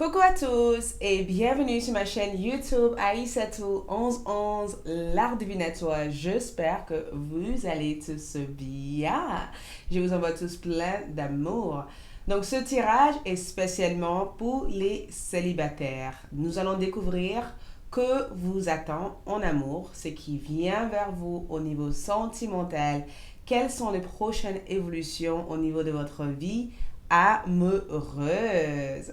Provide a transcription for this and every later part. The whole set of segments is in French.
Coucou à tous et bienvenue sur ma chaîne YouTube Aïssatou 1111 l'art divinatoire. J'espère que vous allez tous bien. Je vous envoie tous plein d'amour. Donc ce tirage est spécialement pour les célibataires. Nous allons découvrir que vous attend en amour, ce qui vient vers vous au niveau sentimental, quelles sont les prochaines évolutions au niveau de votre vie amoureuse.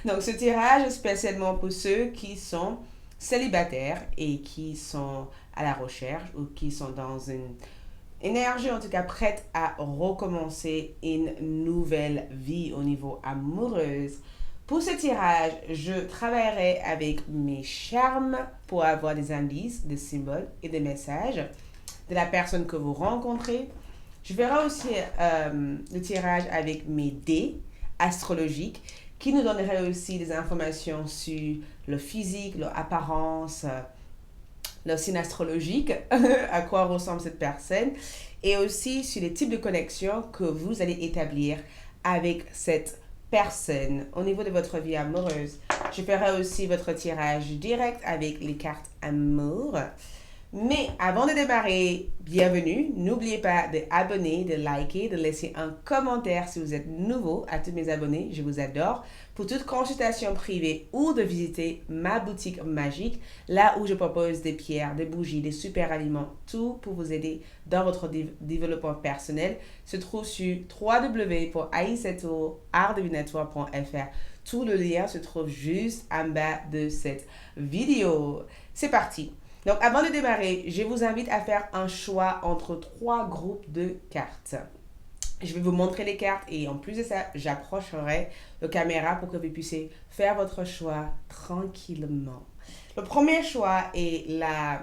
Donc, ce tirage est spécialement pour ceux qui sont célibataires et qui sont à la recherche ou qui sont dans une énergie, en tout cas, prête à recommencer une nouvelle vie au niveau amoureuse. Pour ce tirage, je travaillerai avec mes charmes pour avoir des indices, des symboles et des messages de la personne que vous rencontrez. Je verrai aussi le tirage avec mes dés astrologiques qui nous donneraient aussi des informations sur le physique, leur apparence, le signe astrologique, à quoi ressemble cette personne, et aussi sur les types de connexions que vous allez établir avec cette personne au niveau de votre vie amoureuse. Je ferai aussi votre tirage direct avec les cartes amour. Mais avant de démarrer, bienvenue. N'oubliez pas de abonner, de liker, de laisser un commentaire si vous êtes nouveau. À tous mes abonnés, je vous adore. Pour toute consultation privée ou de visiter ma boutique magique, là où je propose des pierres, des bougies, des super aliments, tout pour vous aider dans votre développement personnel, se trouve sur www.aïssatoutardivinatoire.fr. Tout le lien se trouve juste en bas de cette vidéo. C'est parti. Donc, avant de démarrer, je vous invite à faire un choix entre 3 groupes de cartes. Je vais vous montrer les cartes et en plus de ça, j'approcherai la caméra pour que vous puissiez faire votre choix tranquillement. Le premier choix est la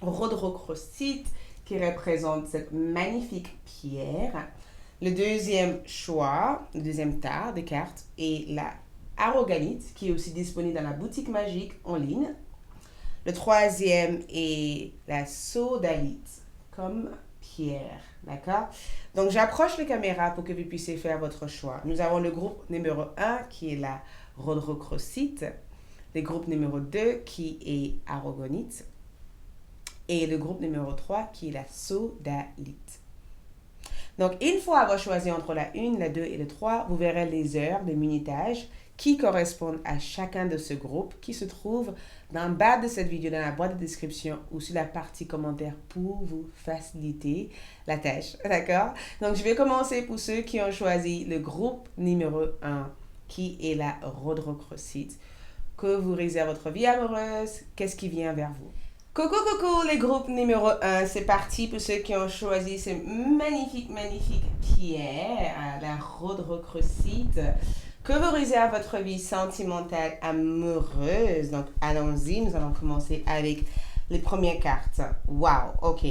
rhodochrosite qui représente cette magnifique pierre. Le deuxième choix, le deuxième tas de cartes est la aragonite qui est aussi disponible dans la boutique magique en ligne. Le troisième est la sodalite, comme pierre, d'accord? Donc, j'approche la caméra pour que vous puissiez faire votre choix. Nous avons le groupe numéro 1 qui est la rhodochrosite, le groupe numéro 2 qui est aragonite et le groupe numéro 3 qui est la sodalite. Donc, une fois avoir choisi entre la 1, la 2 et le 3, vous verrez les heures de minutage qui correspondent à chacun de ce groupe qui se trouve dans le bas de cette vidéo, dans la boîte de description ou sur la partie commentaire pour vous faciliter la tâche. D'accord? Donc, je vais commencer pour ceux qui ont choisi le groupe numéro 1 qui est la rhodochrosite. Que vous réserve votre vie amoureuse? Qu'est-ce qui vient vers vous? Coucou, coucou, les groupes numéro 1, c'est parti pour ceux qui ont choisi ces magnifiques pierres, la rhodochrosite, que vous réserve votre vie sentimentale amoureuse. Donc, allons-y, nous allons commencer avec les premières cartes. Wow, ok.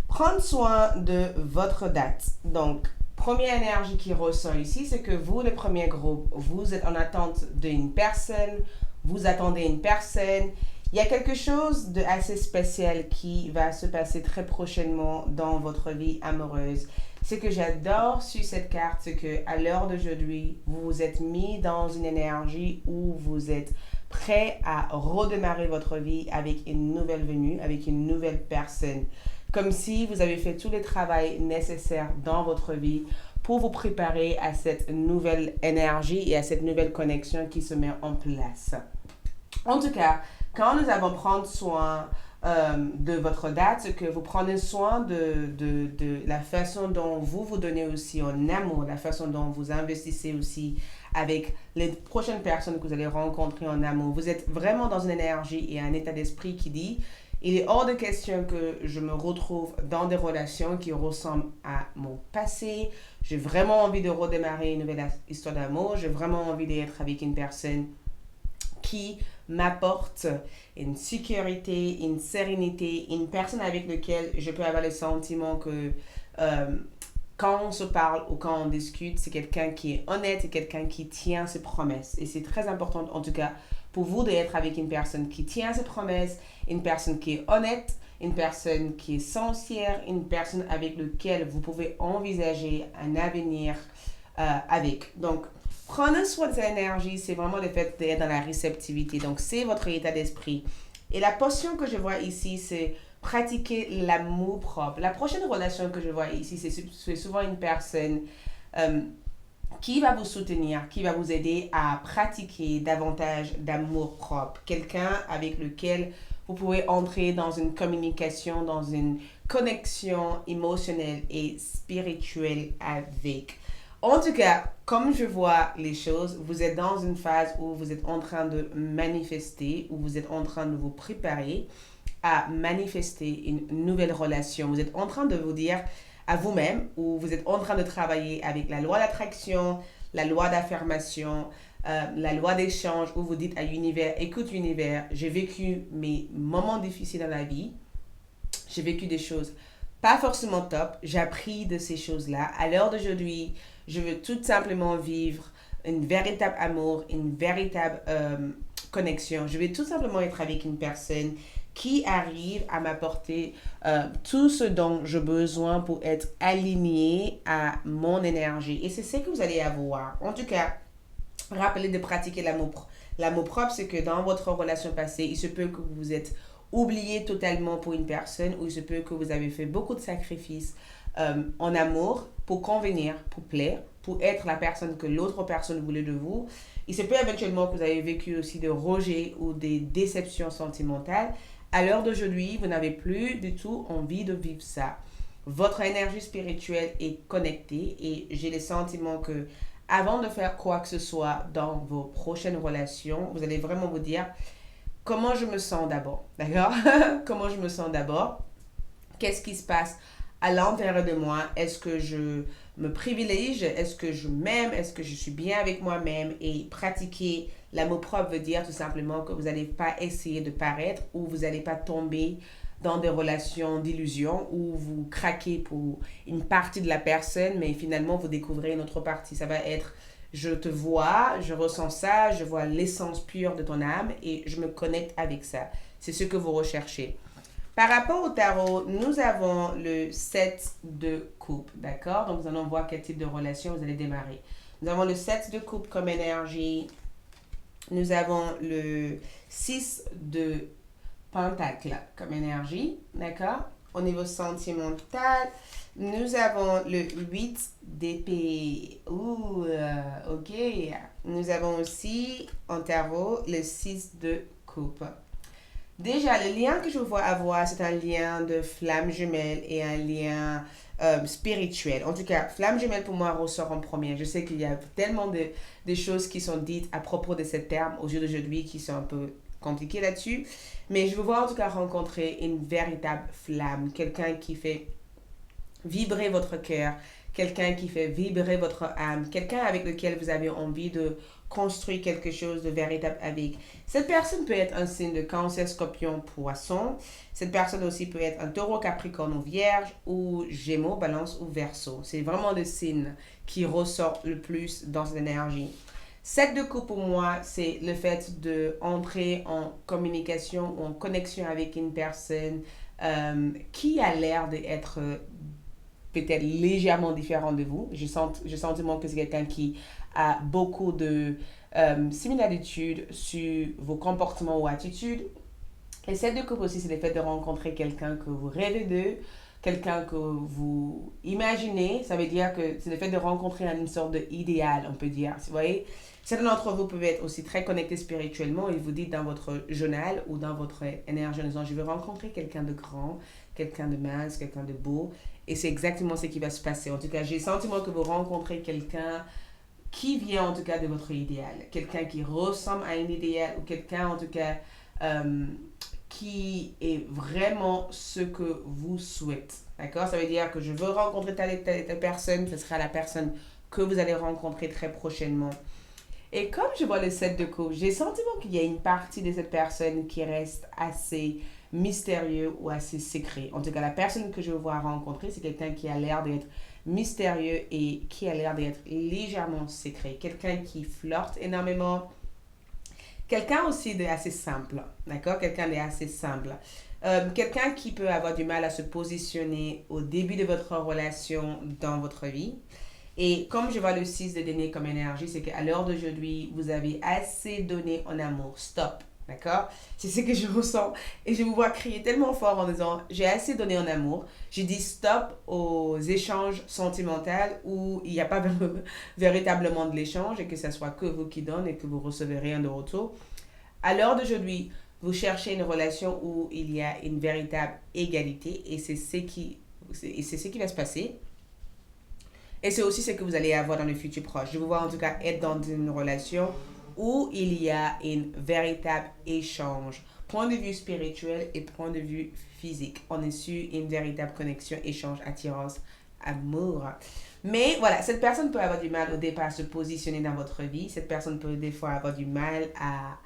Prendre soin de votre date. Donc, première énergie qui ressort ici, c'est que vous, le premier groupe, vous êtes en attente d'une personne, vous attendez une personne. Il y a quelque chose d'assez spécial qui va se passer très prochainement dans votre vie amoureuse. Ce que j'adore sur cette carte, c'est qu'à l'heure d'aujourd'hui, vous vous êtes mis dans une énergie où vous êtes prêt à redémarrer votre vie avec une nouvelle venue, avec une nouvelle personne. Comme si vous avez fait tout le travail nécessaire dans votre vie pour vous préparer à cette nouvelle énergie et à cette nouvelle connexion qui se met en place. En tout cas, quand nous avons prendre soin de votre date, c'est que vous prenez soin de la façon dont vous vous donnez aussi en amour, la façon dont vous investissez aussi avec les prochaines personnes que vous allez rencontrer en amour. Vous êtes vraiment dans une énergie et un état d'esprit qui dit, il est hors de question que je me retrouve dans des relations qui ressemblent à mon passé. J'ai vraiment envie de redémarrer une nouvelle histoire d'amour. J'ai vraiment envie d'être avec une personne qui m'apporte une sécurité, une sérénité, une personne avec laquelle je peux avoir le sentiment que quand on se parle ou quand on discute, c'est quelqu'un qui est honnête et quelqu'un qui tient ses promesses. Et c'est très important, en tout cas, pour vous d'être avec une personne qui tient ses promesses, une personne qui est honnête, une personne qui est sincère, une personne avec laquelle vous pouvez envisager un avenir avec. Donc, Prendre soin de cette énergie, c'est vraiment le fait d'être dans la réceptivité. Donc, c'est votre état d'esprit. Et la potion que je vois ici, c'est pratiquer l'amour propre. La prochaine relation que je vois ici, c'est souvent une personne euh, qui va vous soutenir, qui va vous aider à pratiquer davantage d'amour propre. Quelqu'un avec lequel vous pouvez entrer dans une communication, dans une connexion émotionnelle et spirituelle avec. En tout cas, comme je vois les choses, vous êtes dans une phase où vous êtes en train de manifester, où vous êtes en train de vous préparer à manifester une nouvelle relation. Vous êtes en train de vous dire à vous-même, ou vous êtes en train de travailler avec la loi d'attraction, la loi d'affirmation, la loi d'échange, où vous dites à l'univers, écoute univers, j'ai vécu mes moments difficiles dans la vie, j'ai vécu des choses pas forcément top, j'ai appris de ces choses-là. À l'heure d'aujourd'hui, je veux tout simplement vivre une véritable amour, une véritable connexion. Je vais tout simplement être avec une personne qui arrive à m'apporter tout ce dont j'ai besoin pour être aligné à mon énergie. Et c'est ce que vous allez avoir. En tout cas, rappelez de pratiquer l'amour propre. L'amour propre, c'est que dans votre relation passée, il se peut que vous vous êtes oublié totalement pour une personne, ou il se peut que vous avez fait beaucoup de sacrifices en amour pour convenir, pour plaire, pour être la personne que l'autre personne voulait de vous. Il se peut éventuellement que vous avez vécu aussi de rejet ou des déceptions sentimentales. À l'heure d'aujourd'hui, vous n'avez plus du tout envie de vivre ça. Votre énergie spirituelle est connectée et j'ai le sentiment que avant de faire quoi que ce soit dans vos prochaines relations, vous allez vraiment vous dire comment je me sens d'abord, d'accord? Comment je me sens d'abord? Qu'est-ce qui se passe à l'intérieur de moi? Est-ce que je me privilège? Est-ce que je m'aime? Est-ce que je suis bien avec moi-même? Et pratiquer l'amour propre veut dire tout simplement que vous n'allez pas essayer de paraître, ou vous n'allez pas tomber dans des relations d'illusion où vous craquez pour une partie de la personne, mais finalement vous découvrez une autre partie. Ça va être je te vois, je ressens ça, je vois l'essence pure de ton âme et je me connecte avec ça. C'est ce que vous recherchez. Par rapport au tarot, nous avons le 7 de coupe, d'accord? Donc, nous allons voir quel type de relation vous allez démarrer. Nous avons le 7 de coupe comme énergie. Nous avons le 6 de pentacle comme énergie, d'accord? Au niveau sentimental, nous avons le 8 d'épée. Ouh, ok. Nous avons aussi en tarot le 6 de coupe. Déjà, le lien que je vois avoir, c'est un lien de flamme jumelle et un lien spirituel. En tout cas, flamme jumelle pour moi ressort en premier. Je sais qu'il y a tellement de choses qui sont dites à propos de ce terme au jour d'aujourd'hui qui sont un peu compliquées là-dessus. Mais je veux voir en tout cas rencontrer une véritable flamme. Quelqu'un qui fait vibrer votre cœur, quelqu'un qui fait vibrer votre âme, quelqu'un avec lequel vous avez envie de construire quelque chose de véritable avec. Cette personne peut être un signe de cancer, scorpion, poisson. Cette personne aussi peut être un taureau, capricorne ou vierge, ou gémeaux, balance ou verseau. C'est vraiment le signe qui ressort le plus dans cette énergie. 7 de coupe pour moi, c'est le fait de entrer en communication ou en connexion avec une personne qui a l'air d'être peut-être légèrement différent de vous. J'ai le sentiment que c'est quelqu'un qui a beaucoup de similitudes sur vos comportements ou attitudes. Et 7 de coupe aussi, c'est le fait de rencontrer quelqu'un que vous rêvez d'eux, quelqu'un que vous imaginez. Ça veut dire que c'est le fait de rencontrer une sorte d'idéal, on peut dire. Vous voyez, certains d'entre vous peuvent être aussi très connectés spirituellement et vous dites dans votre journal ou dans votre énergie en disant je veux rencontrer quelqu'un de grand, quelqu'un de mince, quelqu'un de beau. Et c'est exactement ce qui va se passer. En tout cas, j'ai le sentiment que vous rencontrez quelqu'un qui vient en tout cas de votre idéal. Quelqu'un qui ressemble à un idéal ou quelqu'un en tout cas qui est vraiment ce que vous souhaitez. D'accord? Ça veut dire que je veux rencontrer telle personne, ce sera la personne que vous allez rencontrer très prochainement. Et comme je vois le 7 de coupe, j'ai le sentiment qu'il y a une partie de cette personne qui reste assez mystérieux ou assez secret. En tout cas, la personne que je vois rencontrer, c'est quelqu'un qui a l'air d'être mystérieux et qui a l'air d'être légèrement secret. Quelqu'un qui flirte énormément. Quelqu'un aussi d'assez simple, d'accord? Quelqu'un d'assez simple. Quelqu'un qui peut avoir du mal à se positionner au début de votre relation dans votre vie. Et comme je vois le 6 de denier comme énergie, c'est qu'à l'heure d'aujourd'hui, vous avez assez donné en amour. Stop. D'accord? C'est ce que je ressens. Et je vous vois crier tellement fort en disant, j'ai assez donné en amour. J'ai dit stop aux échanges sentimentaux où il n'y a pas véritablement de l'échange et que ce soit que vous qui donnez et que vous recevez rien de retour. À l'heure d'aujourd'hui, vous cherchez une relation où il y a une véritable égalité et c'est ce qui va se passer. Et c'est aussi ce que vous allez avoir dans le futur proche. Je vous vois en tout cas être dans une relation où il y a un véritable échange. Point de vue spirituel et point de vue physique. On est sur une véritable connexion, échange, attirance, amour. Mais voilà, cette personne peut avoir du mal au départ à se positionner dans votre vie. Cette personne peut des fois avoir du mal à,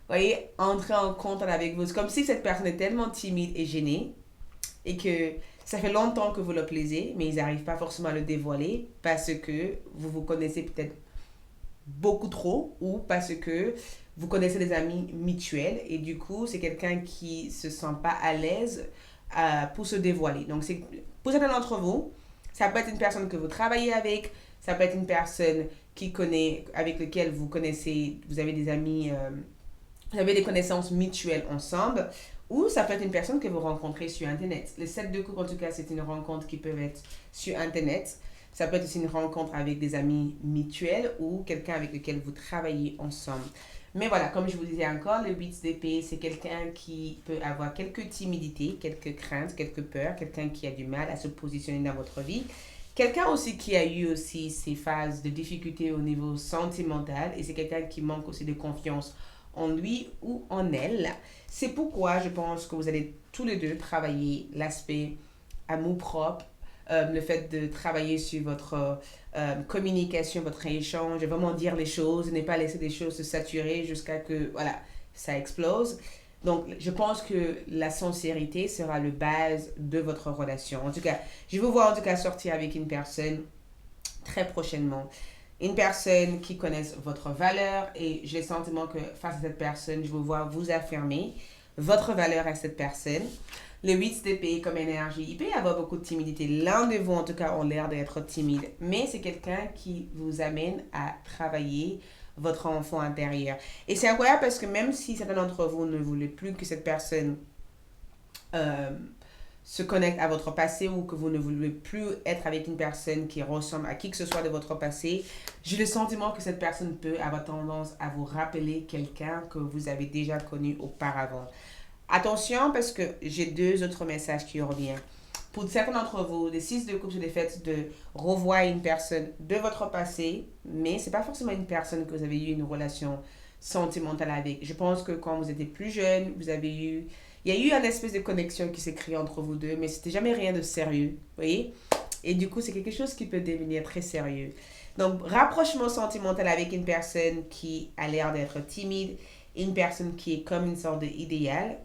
vous voyez, entrer en contact avec vous. C'est comme si cette personne est tellement timide et gênée et que ça fait longtemps que vous le plaisez, mais ils n'arrivent pas forcément à le dévoiler parce que vous vous connaissez peut-être beaucoup trop ou parce que vous connaissez des amis mutuels et du coup, c'est quelqu'un qui se sent pas à l'aise pour se dévoiler. Donc, c'est, pour certains d'entre vous, ça peut être une personne que vous travaillez avec, ça peut être une personne qui connaît, avec laquelle vous connaissez, vous avez des amis, vous avez des connaissances mutuelles ensemble, ou ça peut être une personne que vous rencontrez sur Internet. Le 7 de coupe, en tout cas, c'est une rencontre qui peut être sur Internet. Ça peut être aussi une rencontre avec des amis mutuels ou quelqu'un avec lequel vous travaillez ensemble. Mais voilà, comme je vous disais encore, le 8 d'épée, c'est quelqu'un qui peut avoir quelques timidités, quelques craintes, quelques peurs, quelqu'un qui a du mal à se positionner dans votre vie. Quelqu'un aussi qui a eu aussi ces phases de difficulté au niveau sentimental et c'est quelqu'un qui manque aussi de confiance en lui ou en elle. C'est pourquoi je pense que vous allez tous les deux travailler l'aspect amour propre, le fait de travailler sur votre communication, votre échange, vraiment dire les choses, ne pas laisser des choses se saturer jusqu'à que voilà, ça explose. Donc, je pense que la sincérité sera le base de votre relation. En tout cas, je vous vois en tout cas sortir avec une personne très prochainement. Une personne qui connaisse votre valeur et j'ai le sentiment que face à cette personne, je vous vois vous affirmer votre valeur à cette personne. Le 8 d'épée comme énergie, il peut y avoir beaucoup de timidité. L'un de vous, en tout cas, ont l'air d'être timide. Mais c'est quelqu'un qui vous amène à travailler votre enfant intérieur. Et c'est incroyable parce que même si certains d'entre vous ne voulaient plus que cette personne euh, se connecte à votre passé ou que vous ne voulez plus être avec une personne qui ressemble à qui que ce soit de votre passé, j'ai le sentiment que cette personne peut avoir tendance à vous rappeler quelqu'un que vous avez déjà connu auparavant. Attention parce que j'ai deux autres messages qui reviennent. Pour certains d'entre vous, les 6 de coupe, c'est le fait de revoir une personne de votre passé, mais c'est pas forcément une personne que vous avez eu une relation sentimentale avec. Je pense que quand vous étiez plus jeune, vous avez eu... Il y a eu une espèce de connexion qui s'est créée entre vous deux, mais c'était jamais rien de sérieux, vous voyez? Et du coup, c'est quelque chose qui peut devenir très sérieux. Donc, rapprochement sentimental avec une personne qui a l'air d'être timide, une personne qui est comme une sorte d'idéal,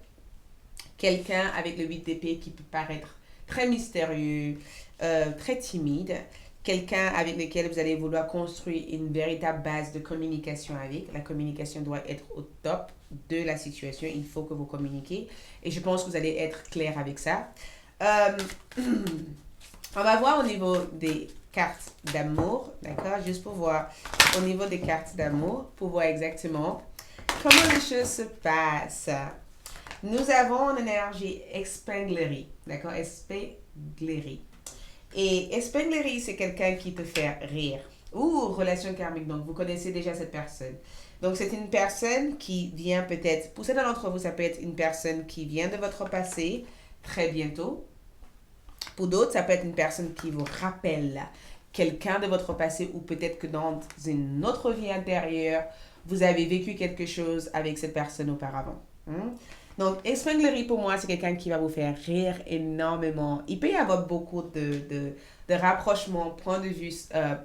quelqu'un avec le 8 d'épée qui peut paraître très mystérieux, très timide, quelqu'un avec lequel vous allez vouloir construire une véritable base de communication avec. La communication doit être au top de la situation. Il faut que vous communiquiez. Et je pense que vous allez être clair avec ça. On va voir au niveau des cartes d'amour, d'accord? Juste pour voir au niveau des cartes d'amour, pour voir exactement comment les choses se passent. Nous avons une énergie Espenglerie, d'accord? Espenglerie. Et Espenglerie, c'est quelqu'un qui peut faire rire. Ou relation karmique, donc vous connaissez déjà cette personne. Donc c'est une personne qui vient peut-être, pour certains d'entre vous, ça peut être une personne qui vient de votre passé très bientôt. Pour d'autres, ça peut être une personne qui vous rappelle quelqu'un de votre passé ou peut-être que dans une autre vie intérieure, vous avez vécu quelque chose avec cette personne auparavant. Donc, Espenglerie, pour moi, c'est quelqu'un qui va vous faire rire énormément. Il peut y avoir beaucoup de rapprochements, point de vue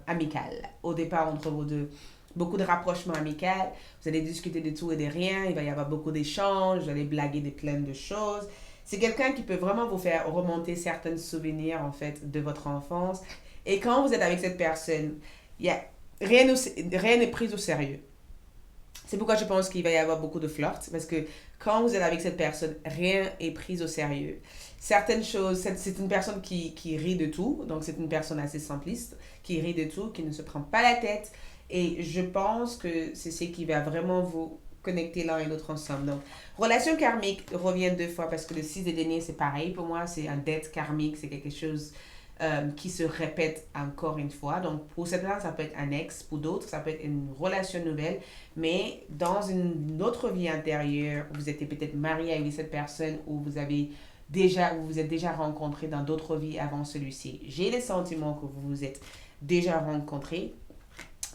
amical, au départ entre vous deux. Beaucoup de rapprochements amicaux. Vous allez discuter de tout et de rien. Il va y avoir beaucoup d'échanges. Vous allez blaguer de plein de choses. C'est quelqu'un qui peut vraiment vous faire remonter certains souvenirs, en fait, de votre enfance. Et quand vous êtes avec cette personne, rien n'est pris au sérieux. C'est pourquoi je pense qu'il va y avoir beaucoup de flirt, parce que quand vous êtes avec cette personne, rien est pris au sérieux. Certaines choses, c'est une personne qui rit de tout, donc c'est une personne assez simpliste, qui rit de tout, qui ne se prend pas la tête, et je pense que c'est ce qui va vraiment vous connecter l'un et l'autre ensemble. Donc, relation karmique revient deux fois, parce que le 6 des deniers, c'est pareil pour moi, c'est un dette karmique, c'est quelque chose qui se répète encore une fois. Donc, pour certains, ça peut être un ex, pour d'autres, ça peut être une relation nouvelle, mais dans une autre vie antérieure, vous étiez peut-être marié avec cette personne ou vous vous êtes déjà rencontré dans d'autres vies avant celui-ci. J'ai le sentiment que vous vous êtes déjà rencontrés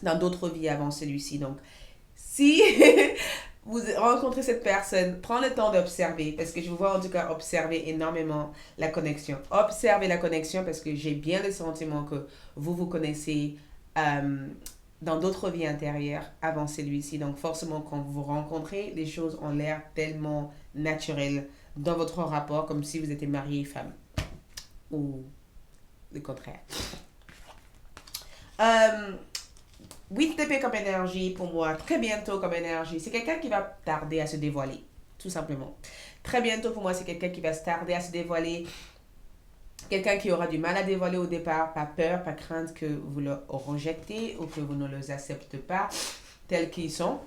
dans d'autres vies avant celui-ci. Donc, si vous rencontrez cette personne, prends le temps d'observer, parce que je vous vois en tout cas observer énormément la connexion. Observez la connexion parce que j'ai bien le sentiment que vous connaissez euh, dans d'autres vies intérieures avant celui-ci. Donc forcément, quand vous vous rencontrez, les choses ont l'air tellement naturelles dans votre rapport, comme si vous étiez marié et femme. Ou le contraire. Euh, 8 TP comme énergie, pour moi, très bientôt comme énergie. C'est quelqu'un qui va tarder à se dévoiler, tout simplement. Très bientôt, pour moi, c'est quelqu'un qui va se tarder à se dévoiler. Quelqu'un qui aura du mal à dévoiler au départ, pas peur, pas crainte que vous le rejetez ou que vous ne les acceptez pas tels qu'ils sont.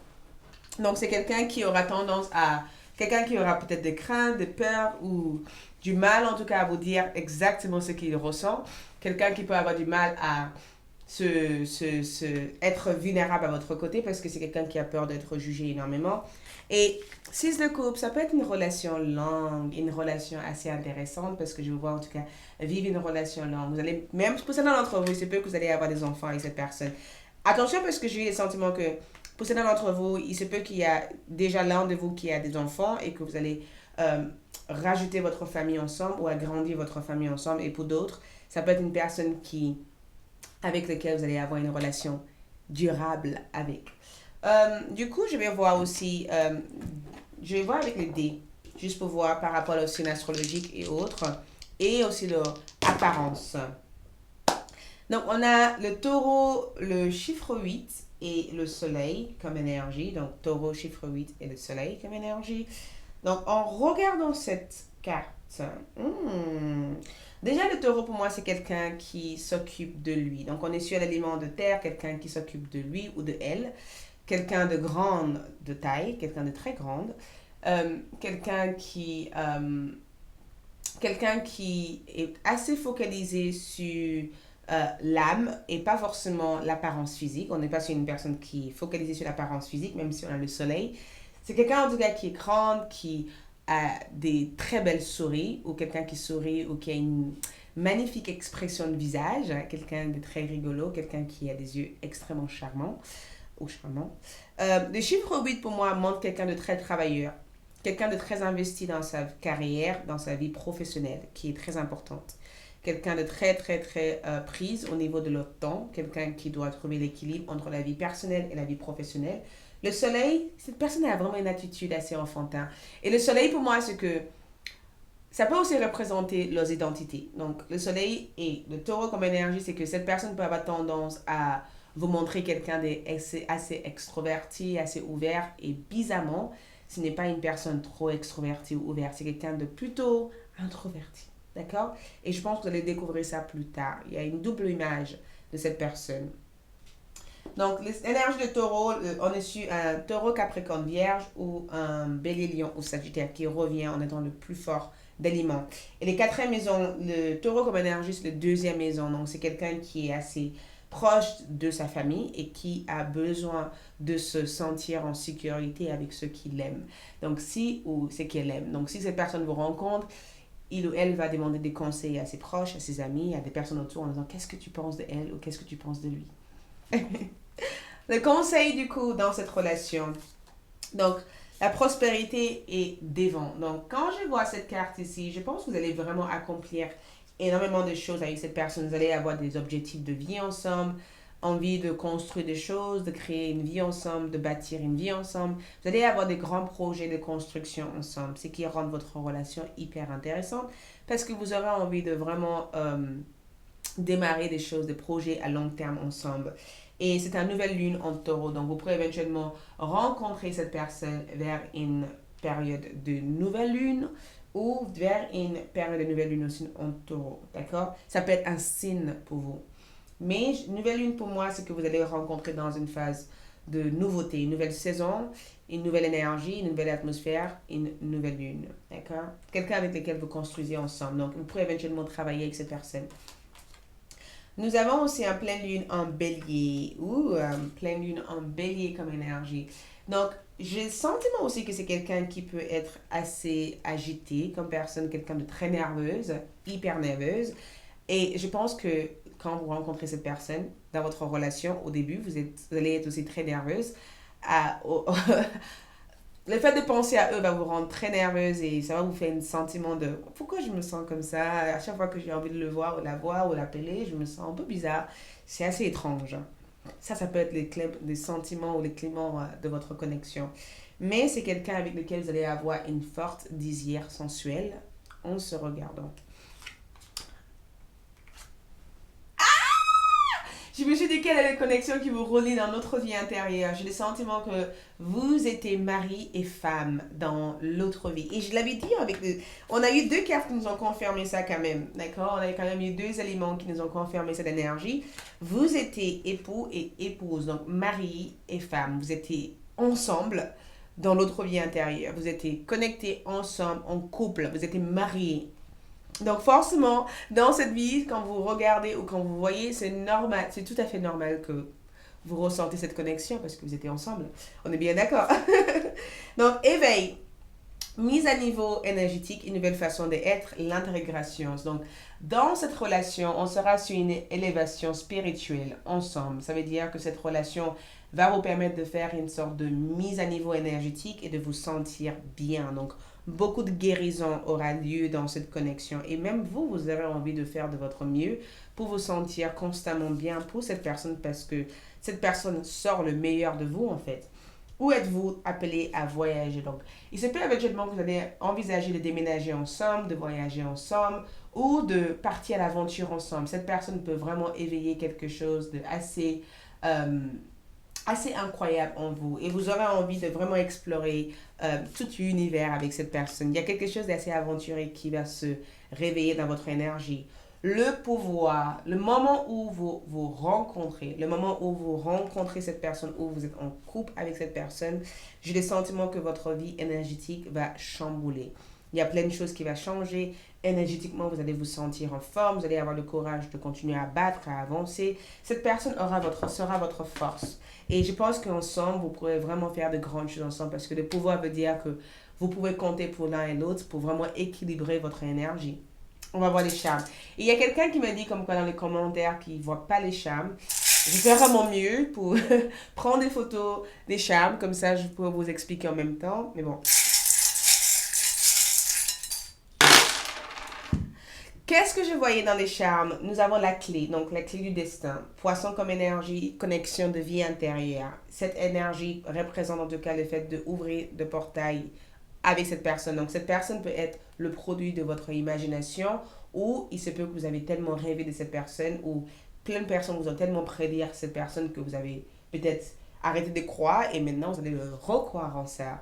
Donc, c'est quelqu'un qui aura tendance à... Quelqu'un qui aura peut-être des craintes, des peurs ou du mal, en tout cas, à vous dire exactement ce qu'il ressent. Quelqu'un qui peut avoir du mal à être vulnérable à votre côté parce que c'est quelqu'un qui a peur d'être jugé énormément. Et 6 de coupe, ça peut être une relation longue, une relation assez intéressante parce que je vous vois en tout cas vivre une relation longue. Vous allez, même pour certains d'entre vous, il se peut que vous allez avoir des enfants avec cette personne. Attention parce que j'ai le sentiment que pour certains d'entre vous, il se peut qu'il y a déjà l'un de vous qui a des enfants et que vous allez rajouter votre famille ensemble ou agrandir votre famille ensemble. Et pour d'autres, ça peut être une personne avec laquelle vous allez avoir une relation durable avec. Du coup, je vais voir aussi, je vais voir avec les dés, juste pour voir par rapport au signe astrologique et autres, et aussi leur apparence. Donc, on a le taureau, le chiffre 8 et le soleil comme énergie. Donc, taureau, chiffre 8 et le soleil comme énergie. Donc, en regardant cette carte, déjà le taureau pour moi c'est quelqu'un qui s'occupe de lui. Donc, on est sur l'élément de terre, quelqu'un qui s'occupe de lui ou de elle. Quelqu'un de grande de taille, quelqu'un de très grande. Quelqu'un quelqu'un qui est assez focalisé sur l'âme et pas forcément l'apparence physique. On n'est pas sur une personne qui est focalisée sur l'apparence physique, même si on a le soleil. C'est quelqu'un en tout cas qui est grande, qui a des très belles souris, ou quelqu'un qui sourit, ou qui a une magnifique expression de visage, quelqu'un de très rigolo, quelqu'un qui a des yeux extrêmement charmants ou charmants. Le chiffre 8 pour moi montre quelqu'un de très travailleur, quelqu'un de très investi dans sa carrière, dans sa vie professionnelle, qui est très importante. Quelqu'un de très, très, très prise au niveau de leur temps. Quelqu'un qui doit trouver l'équilibre entre la vie personnelle et la vie professionnelle. Le soleil, cette personne a vraiment une attitude assez enfantin. Et le soleil, pour moi, c'est que ça peut aussi représenter leurs identités. Donc, le soleil et le taureau comme énergie, c'est que cette personne peut avoir tendance à vous montrer quelqu'un assez extroverti, assez ouvert. Et bizarrement, ce n'est pas une personne trop extrovertie ou ouverte. C'est quelqu'un de plutôt introverti. D'accord? Et je pense que vous allez découvrir ça plus tard. Il y a une double image de cette personne. Donc, l'énergie de taureau, on est sur un taureau capricorne vierge ou un bélier lion ou sagittaire qui revient en étant le plus fort d'éléments. Et les quatrièmes maisons, le taureau comme énergie, c'est la deuxième maison. Donc, c'est quelqu'un qui est assez proche de sa famille et qui a besoin de se sentir en sécurité avec ceux qui l'aiment. Donc, ou c'est qu'elle aime. Donc, si cette personne vous rencontre, il ou elle va demander des conseils à ses proches, à ses amis, à des personnes autour en disant qu'est-ce que tu penses de elle ou qu'est-ce que tu penses de lui. Le conseil du coup dans cette relation. Donc, la prospérité est devant. Donc, quand je vois cette carte ici, je pense que vous allez vraiment accomplir énormément de choses avec cette personne. Vous allez avoir des objectifs de vie ensemble, envie de construire des choses, de créer une vie ensemble, de bâtir une vie ensemble. Vous allez avoir des grands projets de construction ensemble, ce qui rend votre relation hyper intéressante parce que vous aurez envie de vraiment démarrer des choses, des projets à long terme ensemble. Et c'est une nouvelle lune en taureau. Donc, vous pourrez éventuellement rencontrer cette personne vers une période de nouvelle lune ou vers une période de nouvelle lune aussi en taureau. D'accord? Ça peut être un signe pour vous. Mais nouvelle lune pour moi, c'est que vous allez rencontrer dans une phase de nouveauté, une nouvelle saison, une nouvelle énergie, une nouvelle atmosphère, une nouvelle lune. D'accord? Quelqu'un avec lequel vous construisez ensemble. Donc, vous pourrez éventuellement travailler avec cette personne. Nous avons aussi un pleine lune en bélier. Ou pleine lune en bélier comme énergie. Donc, j'ai le sentiment aussi que c'est quelqu'un qui peut être assez agité comme personne, quelqu'un de très nerveuse, hyper nerveuse. Et je pense que quand vous rencontrez cette personne dans votre relation, au début, vous allez être aussi très nerveuse. Le fait de penser à eux va vous rendre très nerveuse et ça va vous faire un sentiment de pourquoi je me sens comme ça. À chaque fois que j'ai envie de le voir ou l'appeler, je me sens un peu bizarre. C'est assez étrange. Ça peut être les sentiments ou les climats de votre connexion. Mais c'est quelqu'un avec lequel vous allez avoir une forte désir sensuelle en se regardant. Je me suis dit quelle est la connexion qui vous relie dans notre vie intérieure. J'ai le sentiment que vous étiez mari et femme dans l'autre vie. Et je l'avais dit on a eu deux cartes qui nous ont confirmé ça quand même. D'accord? On a quand même eu deux éléments qui nous ont confirmé cette énergie. Vous étiez époux et épouse, donc mari et femme. Vous étiez ensemble dans l'autre vie intérieure. Vous étiez connectés ensemble en couple. Vous étiez mariés. Donc forcément, dans cette vie, quand vous regardez ou quand vous voyez, c'est normal, c'est tout à fait normal que vous ressentez cette connexion parce que vous étiez ensemble. On est bien d'accord. Donc éveil, mise à niveau énergétique, une nouvelle façon d'être, l'intégration. Donc dans cette relation, on sera sur une élévation spirituelle ensemble. Ça veut dire que cette relation va vous permettre de faire une sorte de mise à niveau énergétique et de vous sentir bien. Donc beaucoup de guérison aura lieu dans cette connexion. Et même vous, vous avez envie de faire de votre mieux pour vous sentir constamment bien pour cette personne parce que cette personne sort le meilleur de vous en fait. Où êtes-vous appelé à voyager? Donc, il se peut éventuellement que vous allez envisager de déménager ensemble, de voyager ensemble ou de partir à l'aventure ensemble. Cette personne peut vraiment éveiller quelque chose de assez incroyable en vous et vous aurez envie de vraiment explorer tout l'univers avec cette personne. Il y a quelque chose d'assez aventuré qui va se réveiller dans votre énergie. Le pouvoir, le moment où vous rencontrez cette personne, où vous êtes en couple avec cette personne, j'ai le sentiment que votre vie énergétique va chambouler. Il y a plein de choses qui vont changer. Énergétiquement, vous allez vous sentir en forme, vous allez avoir le courage de continuer à battre, à avancer. Cette personne sera votre force. Et je pense qu'ensemble, vous pourrez vraiment faire de grandes choses ensemble parce que le pouvoir veut dire que vous pouvez compter pour l'un et l'autre pour vraiment équilibrer votre énergie. On va voir les charmes. Et il y a quelqu'un qui m'a dit comme quoi dans les commentaires qu'il ne voit pas les charmes. Je ferai mon mieux pour prendre des photos des charmes. Comme ça, je pourrais vous expliquer en même temps. Mais bon. Qu'est-ce que je voyais dans les charmes? Nous avons la clé, donc la clé du destin. Poisson comme énergie, connexion de vie intérieure. Cette énergie représente en tout cas le fait d'ouvrir de portails avec cette personne. Donc cette personne peut être le produit de votre imagination ou il se peut que vous avez tellement rêvé de cette personne ou plein de personnes vous ont tellement prédire cette personne que vous avez peut-être arrêté de croire et maintenant vous allez le recroire en ça.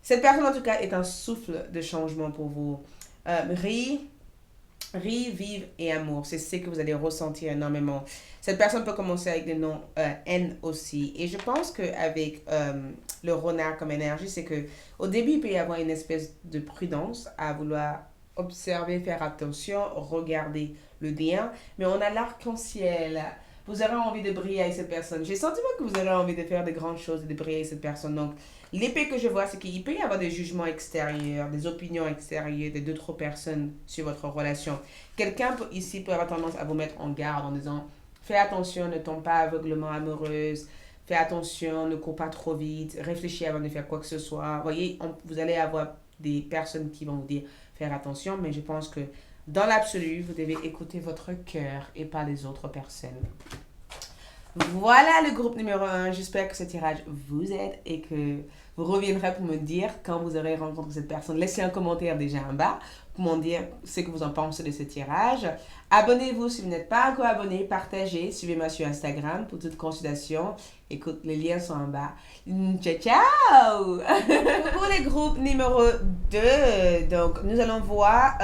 Cette personne en tout cas est un souffle de changement pour vous. Rire, vivre et amour, c'est ce que vous allez ressentir énormément. Cette personne peut commencer avec des noms N aussi. Et je pense qu'avec le renard comme énergie, c'est que au début, il peut y avoir une espèce de prudence à vouloir observer, faire attention, regarder le bien. Mais on a l'arc-en-ciel. Vous aurez envie de briller avec cette personne. J'ai le sentiment que vous aurez envie de faire de grandes choses et de briller avec cette personne. Donc, l'épée que je vois, c'est qu'il peut y avoir des jugements extérieurs, des opinions extérieures de d'autres personnes sur votre relation. Quelqu'un ici peut avoir tendance à vous mettre en garde en disant fais attention, ne tombe pas aveuglement amoureuse, fais attention, ne cours pas trop vite, réfléchis avant de faire quoi que ce soit. Vous voyez, vous allez avoir des personnes qui vont vous dire faire attention, mais je pense que dans l'absolu, vous devez écouter votre cœur et pas les autres personnes. Voilà le groupe numéro un. J'espère que ce tirage vous aide et que vous reviendrez pour me dire quand vous aurez rencontré cette personne. Laissez un commentaire déjà en bas pour me dire ce que vous en pensez de ce tirage. Abonnez-vous si vous n'êtes pas encore abonné. Partagez. Suivez-moi sur Instagram pour toute consultation. Écoute, les liens sont en bas. Ciao, ciao! Pour les groupes numéro 2, donc nous allons voir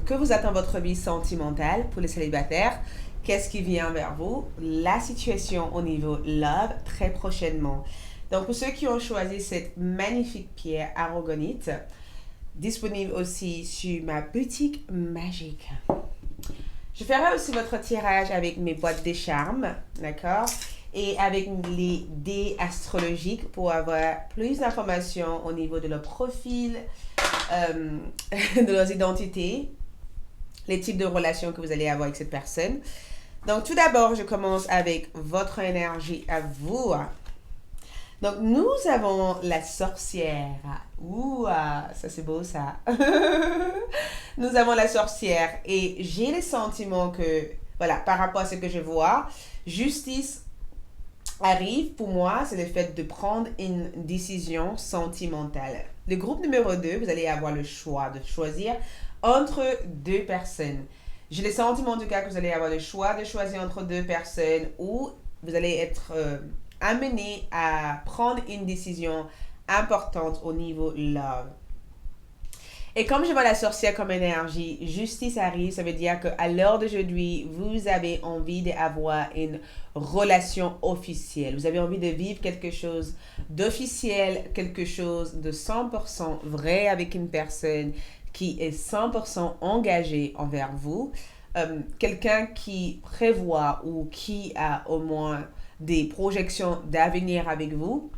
que vous attend votre vie sentimentale pour les célibataires. Qu'est-ce qui vient vers vous? La situation au niveau love très prochainement. Donc, pour ceux qui ont choisi cette magnifique pierre aragonite, disponible aussi sur ma boutique magique. Je ferai aussi votre tirage avec mes boîtes de charme, d'accord? Et avec les dés astrologiques pour avoir plus d'informations au niveau de leur profil, de leurs identités, les types de relations que vous allez avoir avec cette personne. Donc, tout d'abord, je commence avec votre énergie à vous. Donc, nous avons la sorcière. Ouh, ça c'est beau ça. Nous avons la sorcière et j'ai le sentiment que, voilà, par rapport à ce que je vois, justice arrive pour moi, c'est le fait de prendre une décision sentimentale. Le groupe numéro 2, vous allez avoir le choix de choisir entre deux personnes. J'ai le sentiment en tout cas que vous allez avoir le choix de choisir entre deux personnes ou vous allez être amené à prendre une décision importante au niveau love. Et comme je vois la sorcière comme énergie, justice arrive, ça veut dire qu'à l'heure d'aujourd'hui, vous avez envie d'avoir une relation officielle. Vous avez envie de vivre quelque chose d'officiel, quelque chose de 100% vrai avec une personne qui est 100% engagé envers vous, quelqu'un qui prévoit ou qui a au moins des projections d'avenir avec vous,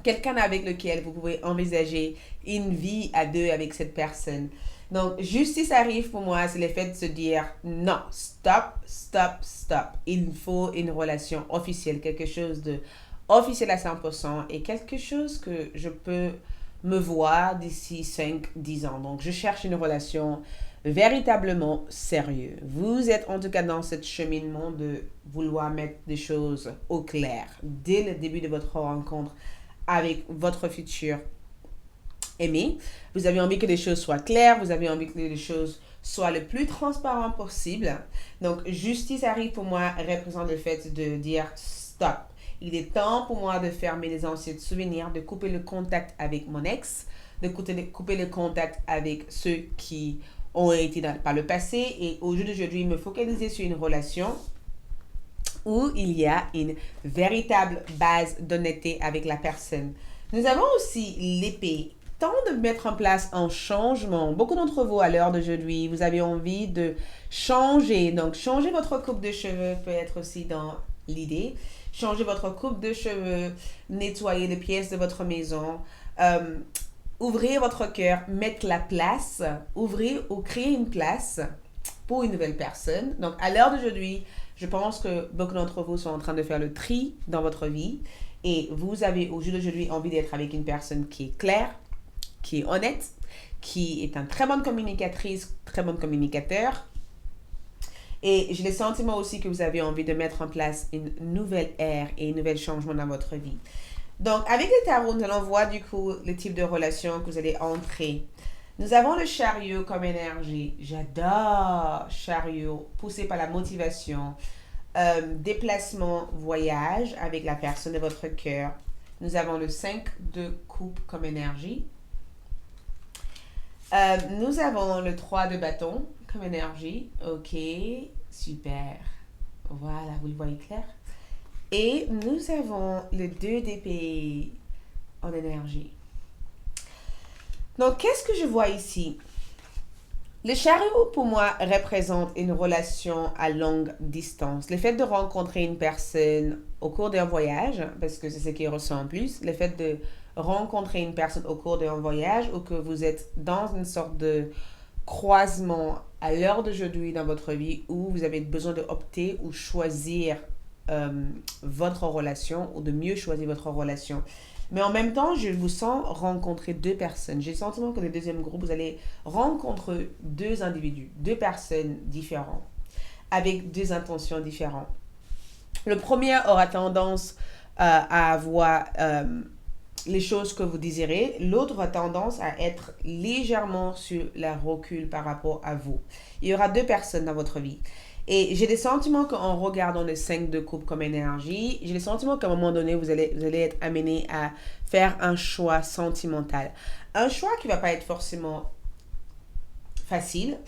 quelqu'un avec lequel vous pouvez envisager une vie à deux avec cette personne. Donc, justice arrive pour moi, c'est le fait de se dire non, stop, stop, stop. Il faut une relation officielle, quelque chose de officiel à 100% et quelque chose que je peux me voir d'ici 5-10 ans. Donc, je cherche une relation véritablement sérieuse. Vous êtes en tout cas dans ce cheminement de vouloir mettre des choses au clair dès le début de votre rencontre avec votre futur aimé. Vous avez envie que les choses soient claires, vous avez envie que les choses soient le plus transparentes possible. Donc, justice arrive pour moi représente le fait de dire stop. Il est temps pour moi de fermer les anciens souvenirs, de couper le contact avec mon ex, de couper le contact avec ceux qui ont été par le passé et au jour d'aujourd'hui, me focaliser sur une relation où il y a une véritable base d'honnêteté avec la personne. Nous avons aussi l'épée. Temps de mettre en place un changement. Beaucoup d'entre vous, à l'heure d'aujourd'hui, vous avez envie de changer. Donc, changer votre coupe de cheveux peut être aussi dans l'idée. Changer votre coupe de cheveux, nettoyer les pièces de votre maison, ouvrir votre cœur, mettre la place, ouvrir ou créer une place pour une nouvelle personne. Donc, à l'heure d'aujourd'hui, je pense que beaucoup d'entre vous sont en train de faire le tri dans votre vie et vous avez au jour d'aujourd'hui envie d'être avec une personne qui est claire, qui est honnête, qui est une très bonne communicatrice, très bon communicateur. Et j'ai le sentiment aussi que vous avez envie de mettre en place une nouvelle ère et un nouvel changement dans votre vie. Donc, avec le tarot, nous allons voir du coup le type de relation que vous allez entrer. Nous avons le chariot comme énergie. J'adore chariot, poussé par la motivation. Déplacement, voyage avec la personne de votre cœur. Nous avons le 5 de coupe comme énergie. Nous avons le 3 de bâton comme énergie. Ok, super. Voilà, vous le voyez clair. Et nous avons le 2 d'épée en énergie. Donc, qu'est-ce que je vois ici? Le chariot, pour moi, représente une relation à longue distance. Le fait de rencontrer une personne au cours d'un voyage, parce que c'est ce qui ressent en plus, le fait de rencontrer une personne au cours d'un voyage ou que vous êtes dans une sorte de croisement à l'heure d'aujourd'hui dans votre vie où vous avez besoin d'opter ou choisir votre relation ou de mieux choisir votre relation. Mais en même temps, je vous sens rencontrer deux personnes. J'ai le sentiment que le deuxième groupe, vous allez rencontrer deux individus, deux personnes différentes, avec deux intentions différentes. Le premier aura tendance à avoir les choses que vous désirez. L'autre a tendance à être légèrement sur la recul par rapport à vous. Il y aura deux personnes dans votre vie. Et j'ai des sentiments qu'en regardant le 5 de coupe comme énergie, j'ai des sentiments qu'à un moment donné, vous allez être amené à faire un choix sentimental. Un choix qui ne va pas être forcément facile.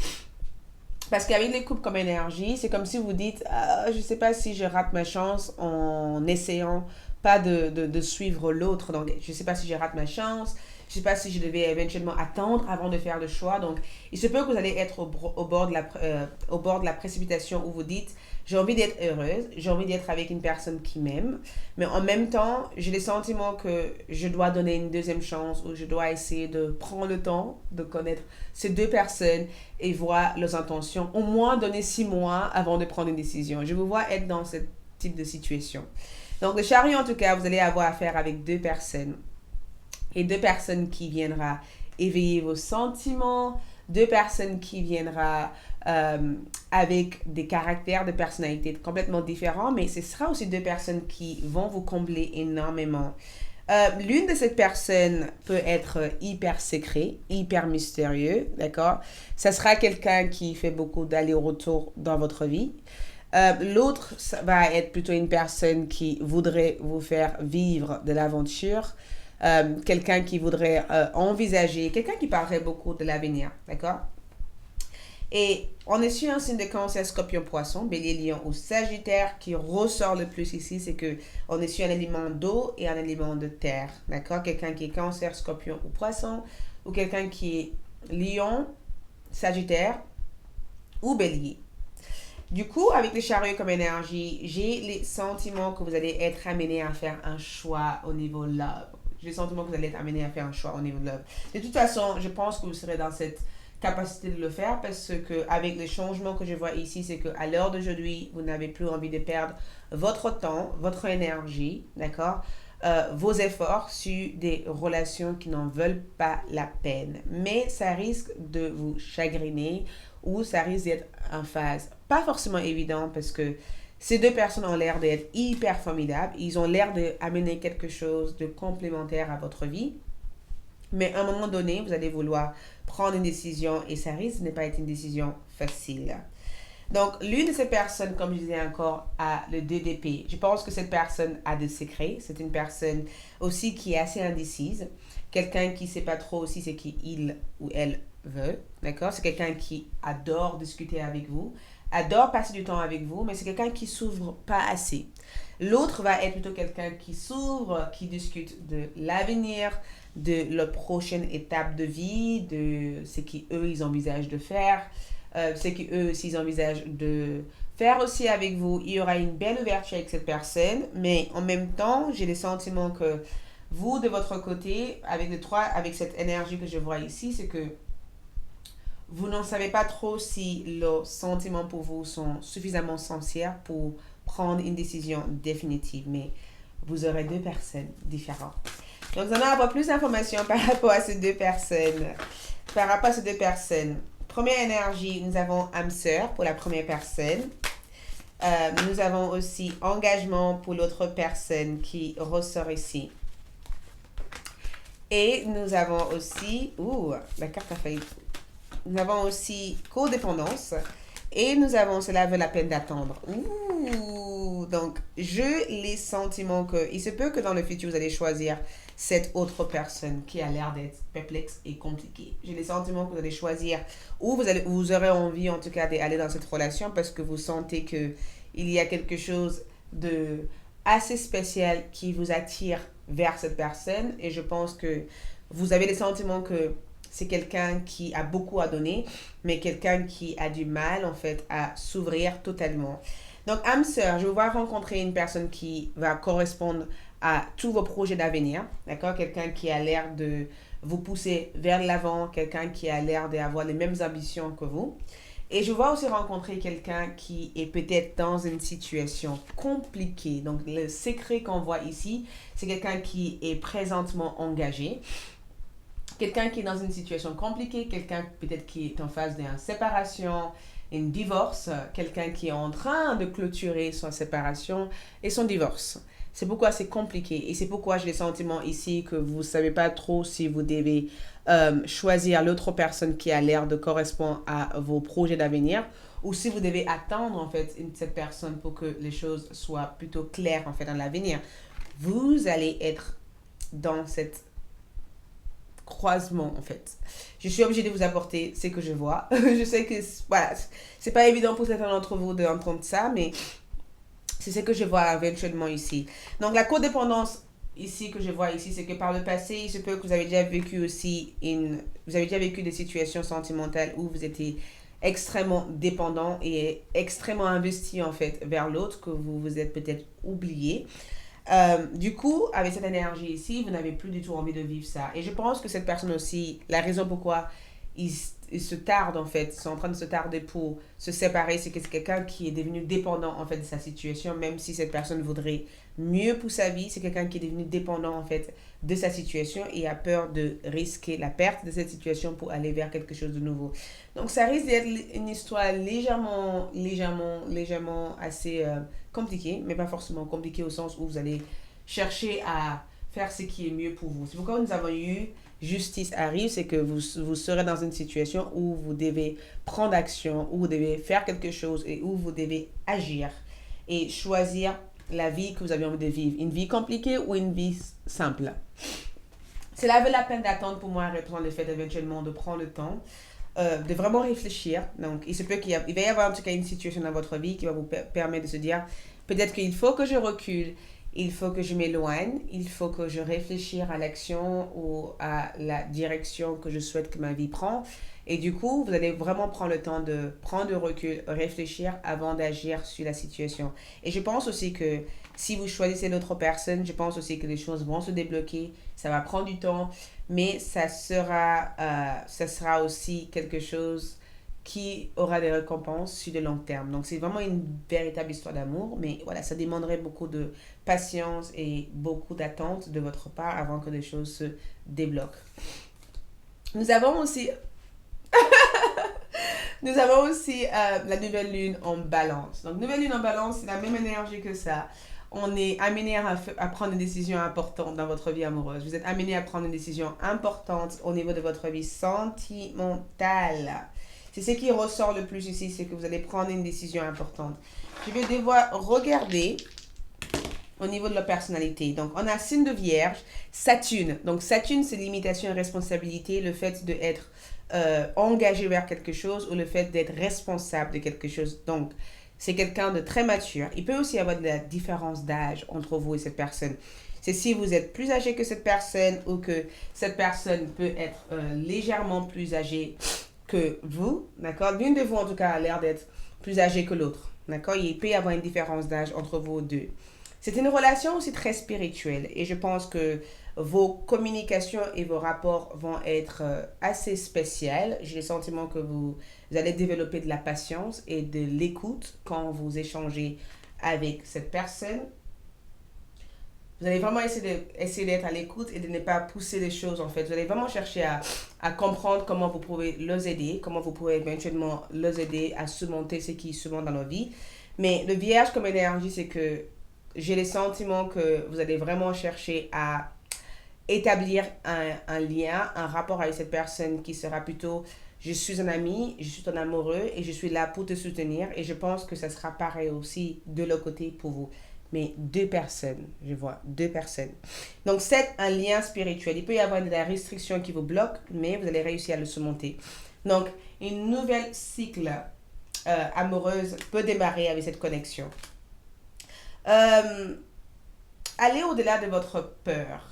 Parce qu'avec les coupes comme énergie, c'est comme si vous dites je ne sais pas si je rate ma chance en essayant pas de suivre l'autre. Donc, je ne sais pas si je rate ma chance. Je ne sais pas si je devais éventuellement attendre avant de faire le choix. Donc, il se peut que vous allez être au bord de la précipitation où vous dites j'ai envie d'être heureuse, j'ai envie d'être avec une personne qui m'aime, mais en même temps, j'ai le sentiment que je dois donner une deuxième chance ou je dois essayer de prendre le temps de connaître ces deux personnes et voir leurs intentions. Au moins donner 6 mois avant de prendre une décision. Je vous vois être dans ce type de situation. Donc, le chariot, en tout cas, vous allez avoir affaire avec deux personnes. Et deux personnes qui viendront éveiller vos sentiments, deux personnes qui viendront avec des caractères de personnalité complètement différents, mais ce sera aussi deux personnes qui vont vous combler énormément. L'une de ces personnes peut être hyper secret, hyper mystérieux, d'accord? Ça sera quelqu'un qui fait beaucoup d'allers-retours dans votre vie. L'autre va être plutôt une personne qui voudrait vous faire vivre de l'aventure. Quelqu'un qui voudrait envisager, quelqu'un qui parlerait beaucoup de l'avenir, d'accord? Et on est sur un signe de Cancer, Scorpion, Poisson, Bélier, Lion ou Sagittaire qui ressort le plus ici, c'est que on est sur un élément d'eau et un élément de terre, d'accord? Quelqu'un qui est Cancer, Scorpion ou Poisson, ou quelqu'un qui est Lion, Sagittaire ou Bélier. Du coup, avec les chariots comme énergie, j'ai les sentiments que vous allez être amené à faire un choix au niveau love. J'ai le sentiment que vous allez être amené à faire un choix au niveau de love. De toute façon, je pense que vous serez dans cette capacité de le faire parce que avec les changements que je vois ici, c'est qu'à l'heure d'aujourd'hui, vous n'avez plus envie de perdre votre temps, votre énergie, d'accord, vos efforts sur des relations qui n'en veulent pas la peine. Mais ça risque de vous chagriner ou ça risque d'être en phase. Pas forcément évident parce que ces deux personnes ont l'air d'être hyper formidables. Ils ont l'air d'amener quelque chose de complémentaire à votre vie. Mais à un moment donné, vous allez vouloir prendre une décision et ça risque de ne pas être une décision facile. Donc, l'une de ces personnes, comme je disais encore, a le 2 d'épée. Je pense que cette personne a des secrets. C'est une personne aussi qui est assez indécise. Quelqu'un qui ne sait pas trop aussi ce qu'il ou elle veut. D'accord? C'est quelqu'un qui adore discuter avec vous, adore passer du temps avec vous, mais c'est quelqu'un qui s'ouvre pas assez. L'autre va être plutôt quelqu'un qui s'ouvre, qui discute de l'avenir, de leur prochaine étape de vie, de ce qu'eux, ils envisagent de faire, ce qu'eux aussi, ils envisagent de faire aussi avec vous. Il y aura une belle ouverture avec cette personne, mais en même temps, j'ai le sentiment que vous, de votre côté, avec le 3, avec cette énergie que je vois ici, c'est que vous n'en savez pas trop si leurs sentiments pour vous sont suffisamment sincères pour prendre une décision définitive, mais vous aurez deux personnes différentes. Donc, nous allons avoir plus d'informations par rapport à ces deux personnes. Par rapport à ces deux personnes. Première énergie, nous avons âme sœur pour la première personne. Nous avons aussi engagement pour l'autre personne qui ressort ici. Et nous avons aussi... la carte a failli... Nous avons aussi codépendance. Et nous avons cela vaut la peine d'attendre. Donc, j'ai les sentiments que... Il se peut que dans le futur, vous allez choisir cette autre personne qui a l'air d'être perplexe et compliquée. J'ai les sentiments que vous allez choisir ou vous aurez envie en tout cas d'aller dans cette relation parce que vous sentez qu'il y a quelque chose de assez spécial qui vous attire vers cette personne et je pense que vous avez les sentiments que c'est quelqu'un qui a beaucoup à donner mais quelqu'un qui a du mal en fait à s'ouvrir totalement. Donc, âme sœur, je vais voir rencontrer une personne qui va correspondre à tous vos projets d'avenir, d'accord? Quelqu'un qui a l'air de vous pousser vers l'avant, quelqu'un qui a l'air d'avoir les mêmes ambitions que vous. Et je vais aussi rencontrer quelqu'un qui est peut-être dans une situation compliquée. Donc, le secret qu'on voit ici, c'est quelqu'un qui est présentement engagé. quelqu'un qui est dans une situation compliquée, quelqu'un peut-être qui est en phase d'une séparation, une divorce, quelqu'un qui est en train de clôturer sa séparation et son divorce. C'est pourquoi c'est compliqué et c'est pourquoi j'ai le sentiment ici que vous ne savez pas trop si vous devez choisir l'autre personne qui a l'air de correspondre à vos projets d'avenir ou si vous devez attendre en fait cette personne pour que les choses soient plutôt claires en fait dans l'avenir. Vous allez être dans cette croisement en fait. Je suis obligée de vous apporter ce que je vois. Je sais que voilà, c'est pas évident pour certains d'entre vous d'entendre ça, mais c'est ce que je vois éventuellement ici. Donc la codépendance ici que je vois ici, c'est que par le passé, il se peut que vous avez déjà vécu aussi vous avez déjà vécu des situations sentimentales où vous étiez extrêmement dépendant et extrêmement investi en fait vers l'autre, que vous vous êtes peut-être oublié. Du coup, avec cette énergie ici, vous n'avez plus du tout envie de vivre ça. Et je pense que cette personne aussi, la raison pourquoi il se tarde en fait, ils sont en train de se tarder pour se séparer, c'est que c'est quelqu'un qui est devenu dépendant en fait de sa situation, même si cette personne voudrait mieux pour sa vie, c'est quelqu'un qui est devenu dépendant en fait de sa situation et a peur de risquer la perte de cette situation pour aller vers quelque chose de nouveau. Donc ça risque d'être une histoire légèrement assez compliquée, mais pas forcément compliquée au sens où vous allez chercher à faire ce qui est mieux pour vous. C'est pourquoi nous avons eu justice arrive, c'est que vous serez dans une situation où vous devez prendre action, où vous devez faire quelque chose et où vous devez agir et choisir la vie que vous avez envie de vivre. Une vie compliquée ou une vie simple. Cela vaut la peine d'attendre pour moi, répondre le fait éventuellement de prendre le temps, de vraiment réfléchir. Donc, il se peut il va y avoir en tout cas une situation dans votre vie qui va vous permettre de se dire, peut-être qu'il faut que je recule, il faut que je m'éloigne, il faut que je réfléchisse à l'action ou à la direction que je souhaite que ma vie prenne. Et du coup, vous allez vraiment prendre le temps de prendre du recul, réfléchir avant d'agir sur la situation. Et je pense aussi que si vous choisissez l'autre personne, je pense aussi que les choses vont se débloquer. Ça va prendre du temps, mais ça sera aussi quelque chose qui aura des récompenses sur le long terme. Donc, c'est vraiment une véritable histoire d'amour, mais voilà, ça demanderait beaucoup de patience et beaucoup d'attente de votre part avant que les choses se débloquent. Nous avons aussi la nouvelle lune en balance. Donc, nouvelle lune en balance, c'est la même énergie que ça. On est amené à prendre une décision importante dans votre vie amoureuse. Vous êtes amené à prendre une décision importante au niveau de votre vie sentimentale. C'est ce qui ressort le plus ici, c'est que vous allez prendre une décision importante. Je vais devoir regarder au niveau de la personnalité. Donc, on a signe de Vierge, Saturne. Donc, Saturne, c'est l'imitation et responsabilité, le fait d'être engagé vers quelque chose ou le fait d'être responsable de quelque chose. Donc, c'est quelqu'un de très mature. Il peut aussi y avoir de la différence d'âge entre vous et cette personne. C'est si vous êtes plus âgé que cette personne ou que cette personne peut être légèrement plus âgée que vous, d'accord? L'une de vous, en tout cas, a l'air d'être plus âgée que l'autre, d'accord? Il peut y avoir une différence d'âge entre vous deux. C'est une relation aussi très spirituelle et je pense que vos communications et vos rapports vont être assez spéciaux. J'ai le sentiment que vous allez développer de la patience et de l'écoute quand vous échangez avec cette personne. Vous allez vraiment essayer d'être à l'écoute et de ne pas pousser les choses en fait. Vous allez vraiment chercher à comprendre comment vous pouvez les aider, comment vous pouvez éventuellement les aider à surmonter ce qui surmonte dans leur vie. Mais le vierge comme énergie, c'est que j'ai le sentiment que vous allez vraiment chercher à établir un lien, un rapport avec cette personne qui sera plutôt je suis un ami, je suis un amoureux et je suis là pour te soutenir. Et je pense que ça sera pareil aussi de l'autre côté pour vous. Mais deux personnes, je vois, deux personnes. Donc, c'est un lien spirituel. Il peut y avoir de la restriction qui vous bloque, mais vous allez réussir à le surmonter. Donc, une nouvelle cycle amoureuse peut démarrer avec cette connexion. Allez au-delà de votre peur.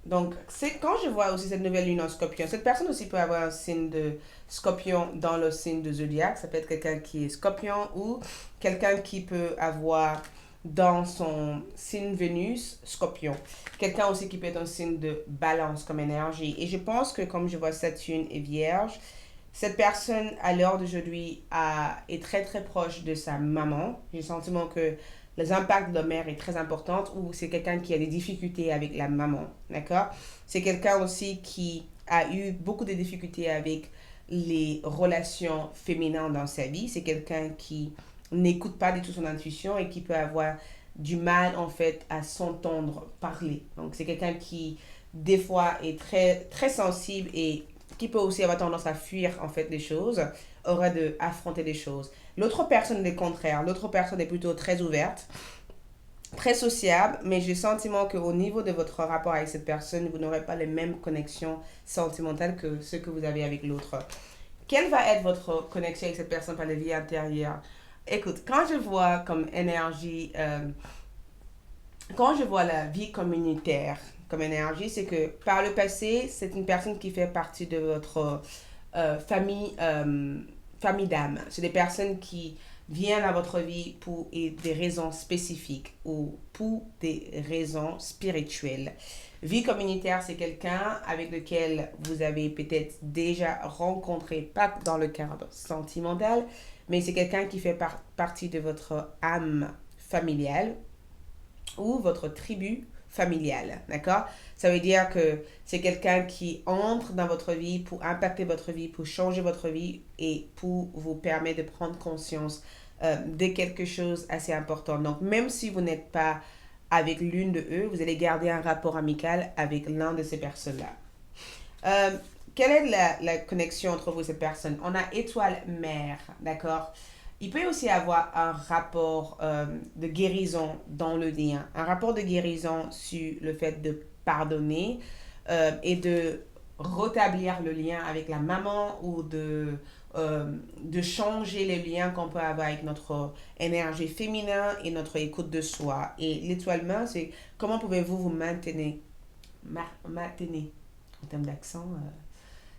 Donc, c'est quand je vois aussi cette nouvelle lune en scorpion, cette personne aussi peut avoir un signe de scorpion dans le signe de zodiaque. Ça peut être quelqu'un qui est scorpion ou quelqu'un qui peut avoir dans son signe Vénus, scorpion. Quelqu'un aussi qui peut être un signe de balance comme énergie. Et je pense que comme je vois Saturne et Vierge, cette personne à l'heure d'aujourd'hui est très très proche de sa maman. J'ai le sentiment que les impacts de la mère est très important ou c'est quelqu'un qui a des difficultés avec la maman, d'accord? C'est quelqu'un aussi qui a eu beaucoup de difficultés avec les relations féminines dans sa vie. C'est quelqu'un qui n'écoute pas du tout son intuition et qui peut avoir du mal en fait à s'entendre parler. Donc c'est quelqu'un qui des fois est très sensible et qui peut aussi avoir tendance à fuir en fait les choses, aura de affronter les choses. L'autre personne est le contraire. L'autre personne est plutôt très ouverte, très sociable, mais j'ai le sentiment qu'au niveau de votre rapport avec cette personne, vous n'aurez pas les mêmes connexions sentimentales que ce que vous avez avec l'autre. Quelle va être votre connexion avec cette personne par la vie intérieure? Écoute, quand je vois comme énergie, quand je vois la vie communautaire comme énergie, c'est que par le passé, c'est une personne qui fait partie de votre famille, famille d'âme. C'est des personnes qui viennent à votre vie pour des raisons spécifiques ou pour des raisons spirituelles. Vie communautaire, c'est quelqu'un avec lequel vous avez peut-être déjà rencontré, pas dans le cadre sentimental, mais c'est quelqu'un qui fait partie de votre âme familiale ou votre tribu familiale, d'accord? Ça veut dire que c'est quelqu'un qui entre dans votre vie pour impacter votre vie, pour changer votre vie et pour vous permettre de prendre conscience de quelque chose assez important. Donc, même si vous n'êtes pas avec l'une de eux, vous allez garder un rapport amical avec l'un de ces personnes-là. Quelle est la connexion entre vous et cette personne? On a étoile mère, d'accord? Il peut aussi avoir un rapport de guérison dans le lien, un rapport de guérison sur le fait de pardonner et de rétablir le lien avec la maman ou de changer les liens qu'on peut avoir avec notre énergie féminin et notre écoute de soi. Et l'étoile main, c'est comment pouvez-vous vous maintenir, maintenir en termes d'accent.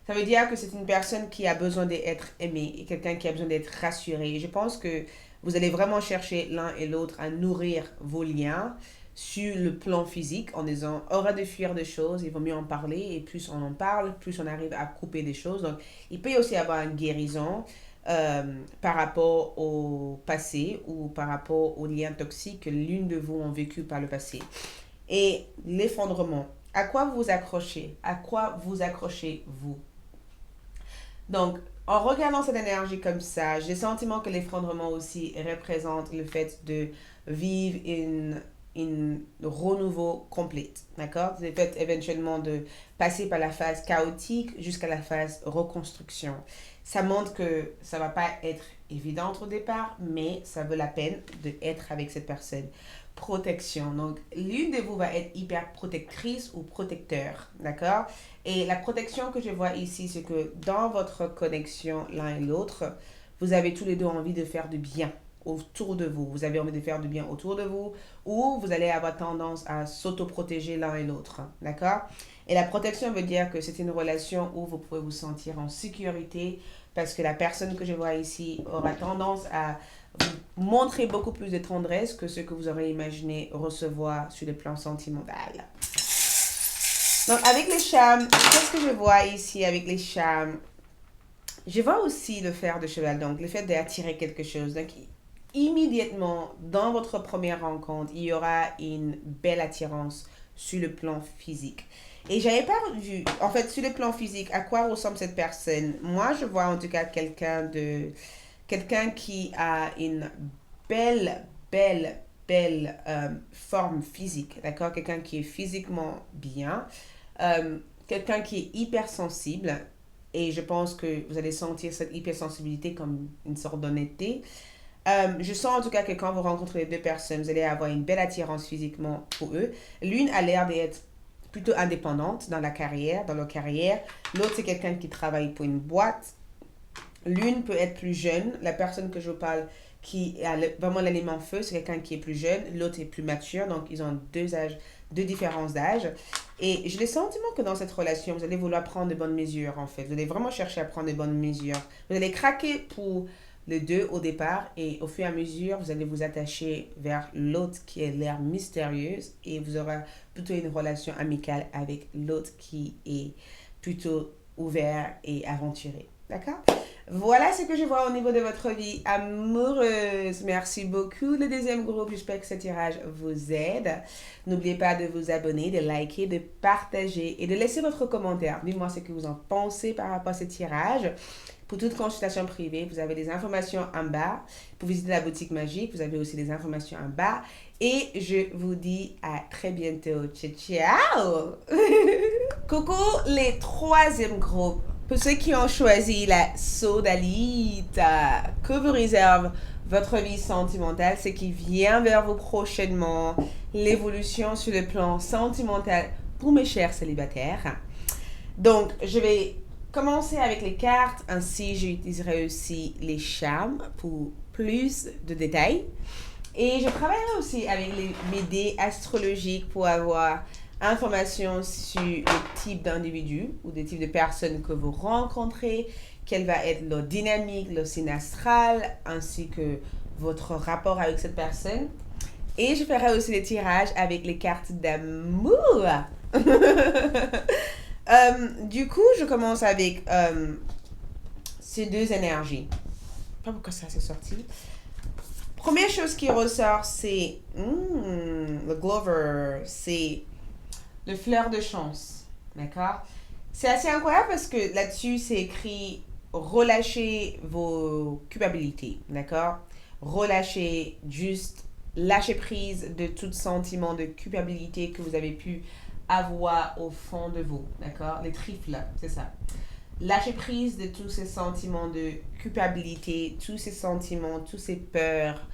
Ça veut dire que c'est une personne qui a besoin d'être aimée et quelqu'un qui a besoin d'être rassuré. Et je pense que vous allez vraiment chercher l'un et l'autre à nourrir vos liens sur le plan physique en disant aura de fuir des choses, il vaut mieux en parler et plus on en parle, plus on arrive à couper des choses. Donc il peut aussi avoir une guérison par rapport au passé ou par rapport aux liens toxiques que l'une de vous ont vécu par le passé. Et l'effondrement. À quoi vous accrochez? À quoi vous accrochez-vous? Donc, en regardant cette énergie comme ça, j'ai le sentiment que l'effondrement aussi représente le fait de vivre une renouveau complète, d'accord? C'est le fait éventuellement de passer par la phase chaotique jusqu'à la phase reconstruction. Ça montre que ça va pas être évident au départ, mais ça vaut la peine d'être avec cette personne. Protection. Donc, l'une de vous va être hyper protectrice ou protecteur, d'accord? Et la protection que je vois ici, c'est que dans votre connexion l'un et l'autre, vous avez tous les deux envie de faire du bien autour de vous. Vous avez envie de faire du bien autour de vous ou vous allez avoir tendance à s'auto-protéger l'un et l'autre, d'accord? Et la protection veut dire que c'est une relation où vous pouvez vous sentir en sécurité parce que la personne que je vois ici aura tendance à vous montrer beaucoup plus de tendresse que ce que vous aurez imaginé recevoir sur le plan sentimental. Donc, avec les charmes, qu'est-ce que je vois ici avec les charmes? Je vois aussi le fer de cheval, donc le fait d'attirer quelque chose. Donc, immédiatement, dans votre première rencontre, il y aura une belle attirance sur le plan physique. Et j'avais pas vu, en fait, sur le plan physique, à quoi ressemble cette personne. Moi, je vois en tout cas quelqu'un qui a une belle forme physique, d'accord? Quelqu'un qui est physiquement bien, quelqu'un qui est hypersensible, et je pense que vous allez sentir cette hypersensibilité comme une sorte d'honnêteté. Je sens en tout cas que quand vous rencontrez les deux personnes, vous allez avoir une belle attirance physiquement pour eux. L'une a l'air d'être plutôt indépendante dans la carrière, dans leur carrière. L'autre, c'est quelqu'un qui travaille pour une boîte. L'une peut être plus jeune. La personne que je vous parle qui a vraiment l'aliment feu, c'est quelqu'un qui est plus jeune. L'autre est plus mature. Donc, ils ont deux différences d'âge. Et j'ai le sentiment que dans cette relation, vous allez vouloir prendre de bonnes mesures, en fait. Vous allez vraiment chercher à prendre de bonnes mesures. Vous allez craquer pour les deux au départ et au fur et à mesure, vous allez vous attacher vers l'autre qui a l'air mystérieuse et vous aurez plutôt une relation amicale avec l'autre qui est plutôt ouvert et aventuré. D'accord? Voilà ce que je vois au niveau de votre vie amoureuse. Merci beaucoup. Le deuxième groupe, j'espère que ce tirage vous aide. N'oubliez pas de vous abonner, de liker, de partager et de laisser votre commentaire. Dites-moi ce que vous en pensez par rapport à ce tirage. Pour toute consultation privée, vous avez des informations en bas. Pour visiter la boutique magique, vous avez aussi des informations en bas. Et je vous dis à très bientôt. Ciao, ciao! Coucou les troisième groupes. Pour ceux qui ont choisi la sodalite, que vous réserve votre vie sentimentale, ce qui vient vers vous prochainement, l'évolution sur le plan sentimental pour mes chers célibataires. Donc, je vais commencer avec les cartes, ainsi j'utiliserai aussi les charmes pour plus de détails. Et je travaillerai aussi avec mes dés astrologiques pour avoir informations sur le type d'individu ou des types de personnes que vous rencontrez, quelle va être leur dynamique, leur signe astral, ainsi que votre rapport avec cette personne. Et je ferai aussi des tirages avec les cartes d'amour. Du coup, je commence avec ces deux énergies. Pas pourquoi ça s'est sorti. Première chose qui ressort, c'est le Glover, c'est le fleur de chance, d'accord? C'est assez incroyable parce que là-dessus, c'est écrit relâchez vos culpabilités, d'accord? Relâchez, juste lâcher prise de tout sentiment de culpabilité que vous avez pu avoir au fond de vous, d'accord? Les trifles, c'est ça. Lâcher prise de tous ces sentiments de culpabilité, tous ces sentiments, tous ces peurs,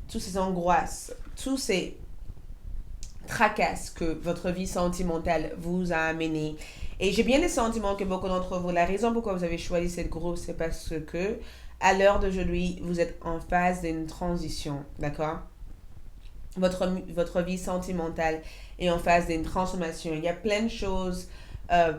toutes ces angoisses, tous ces tracasses que votre vie sentimentale vous a amené. Et j'ai bien le sentiment que beaucoup d'entre vous, la raison pourquoi vous avez choisi cette groupe, c'est parce que à l'heure d'aujourd'hui, vous êtes en phase d'une transition, d'accord? Votre vie sentimentale est en phase d'une transformation. Il y a plein de choses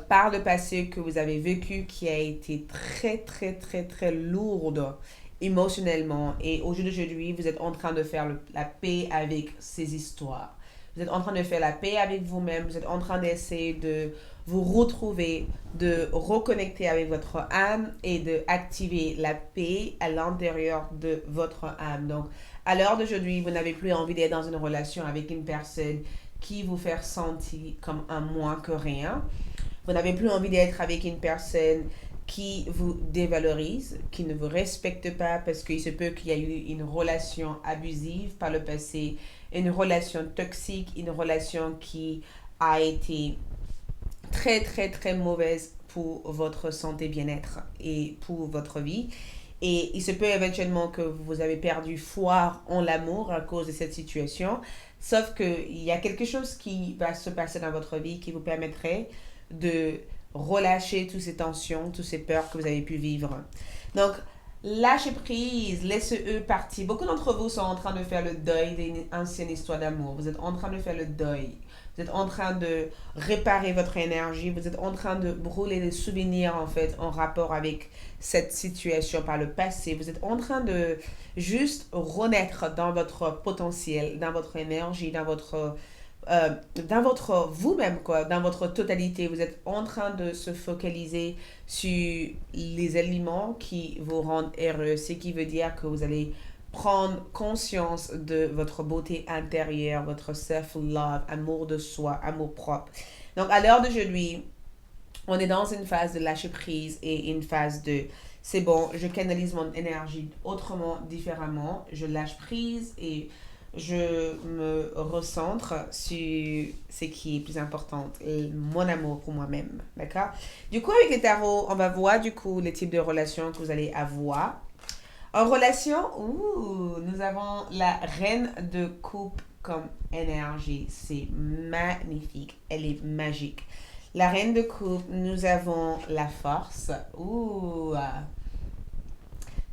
par le passé que vous avez vécu qui a été très, très, très, très lourde émotionnellement. Et au jour d'aujourd'hui, vous êtes en train de faire la paix avec ces histoires. Vous êtes en train de faire la paix avec vous-même. Vous êtes en train d'essayer de vous retrouver, de reconnecter avec votre âme et d'activer la paix à l'intérieur de votre âme. Donc, à l'heure d'aujourd'hui, vous n'avez plus envie d'être dans une relation avec une personne qui vous fait sentir comme un moins que rien. Vous n'avez plus envie d'être avec une personne qui vous dévalorise, qui ne vous respecte pas parce qu'il se peut qu'il y ait eu une relation abusive par le passé, une relation toxique, une relation qui a été très très très mauvaise pour votre santé bien-être et pour votre vie. Et il se peut éventuellement que vous avez perdu foi en l'amour à cause de cette situation. Sauf qu'il y a quelque chose qui va se passer dans votre vie qui vous permettrait de relâcher toutes ces tensions, toutes ces peurs que vous avez pu vivre. Donc, lâchez prise, laissez-eux partir. Beaucoup d'entre vous sont en train de faire le deuil d'une ancienne histoire d'amour. Vous êtes en train de faire le deuil. Vous êtes en train de réparer votre énergie. Vous êtes en train de brûler des souvenirs, en fait, en rapport avec cette situation par le passé. Vous êtes en train de juste renaître dans votre potentiel, dans votre énergie, dans votre vous-même, quoi, dans votre totalité. Vous êtes en train de se focaliser sur les aliments qui vous rendent heureux, ce qui veut dire que vous allez prendre conscience de votre beauté intérieure, votre self-love, amour de soi, amour propre. Donc, à l'heure d'aujourd'hui, on est dans une phase de lâcher prise et une phase de c'est bon, je canalise mon énergie autrement, différemment, je lâche prise et je me recentre sur ce qui est plus important, mon amour pour moi-même, d'accord? Du coup, avec les tarots, on va voir du coup les types de relations que vous allez avoir. En relation, nous avons la reine de coupe comme énergie. C'est magnifique, elle est magique. La reine de coupe, nous avons la force.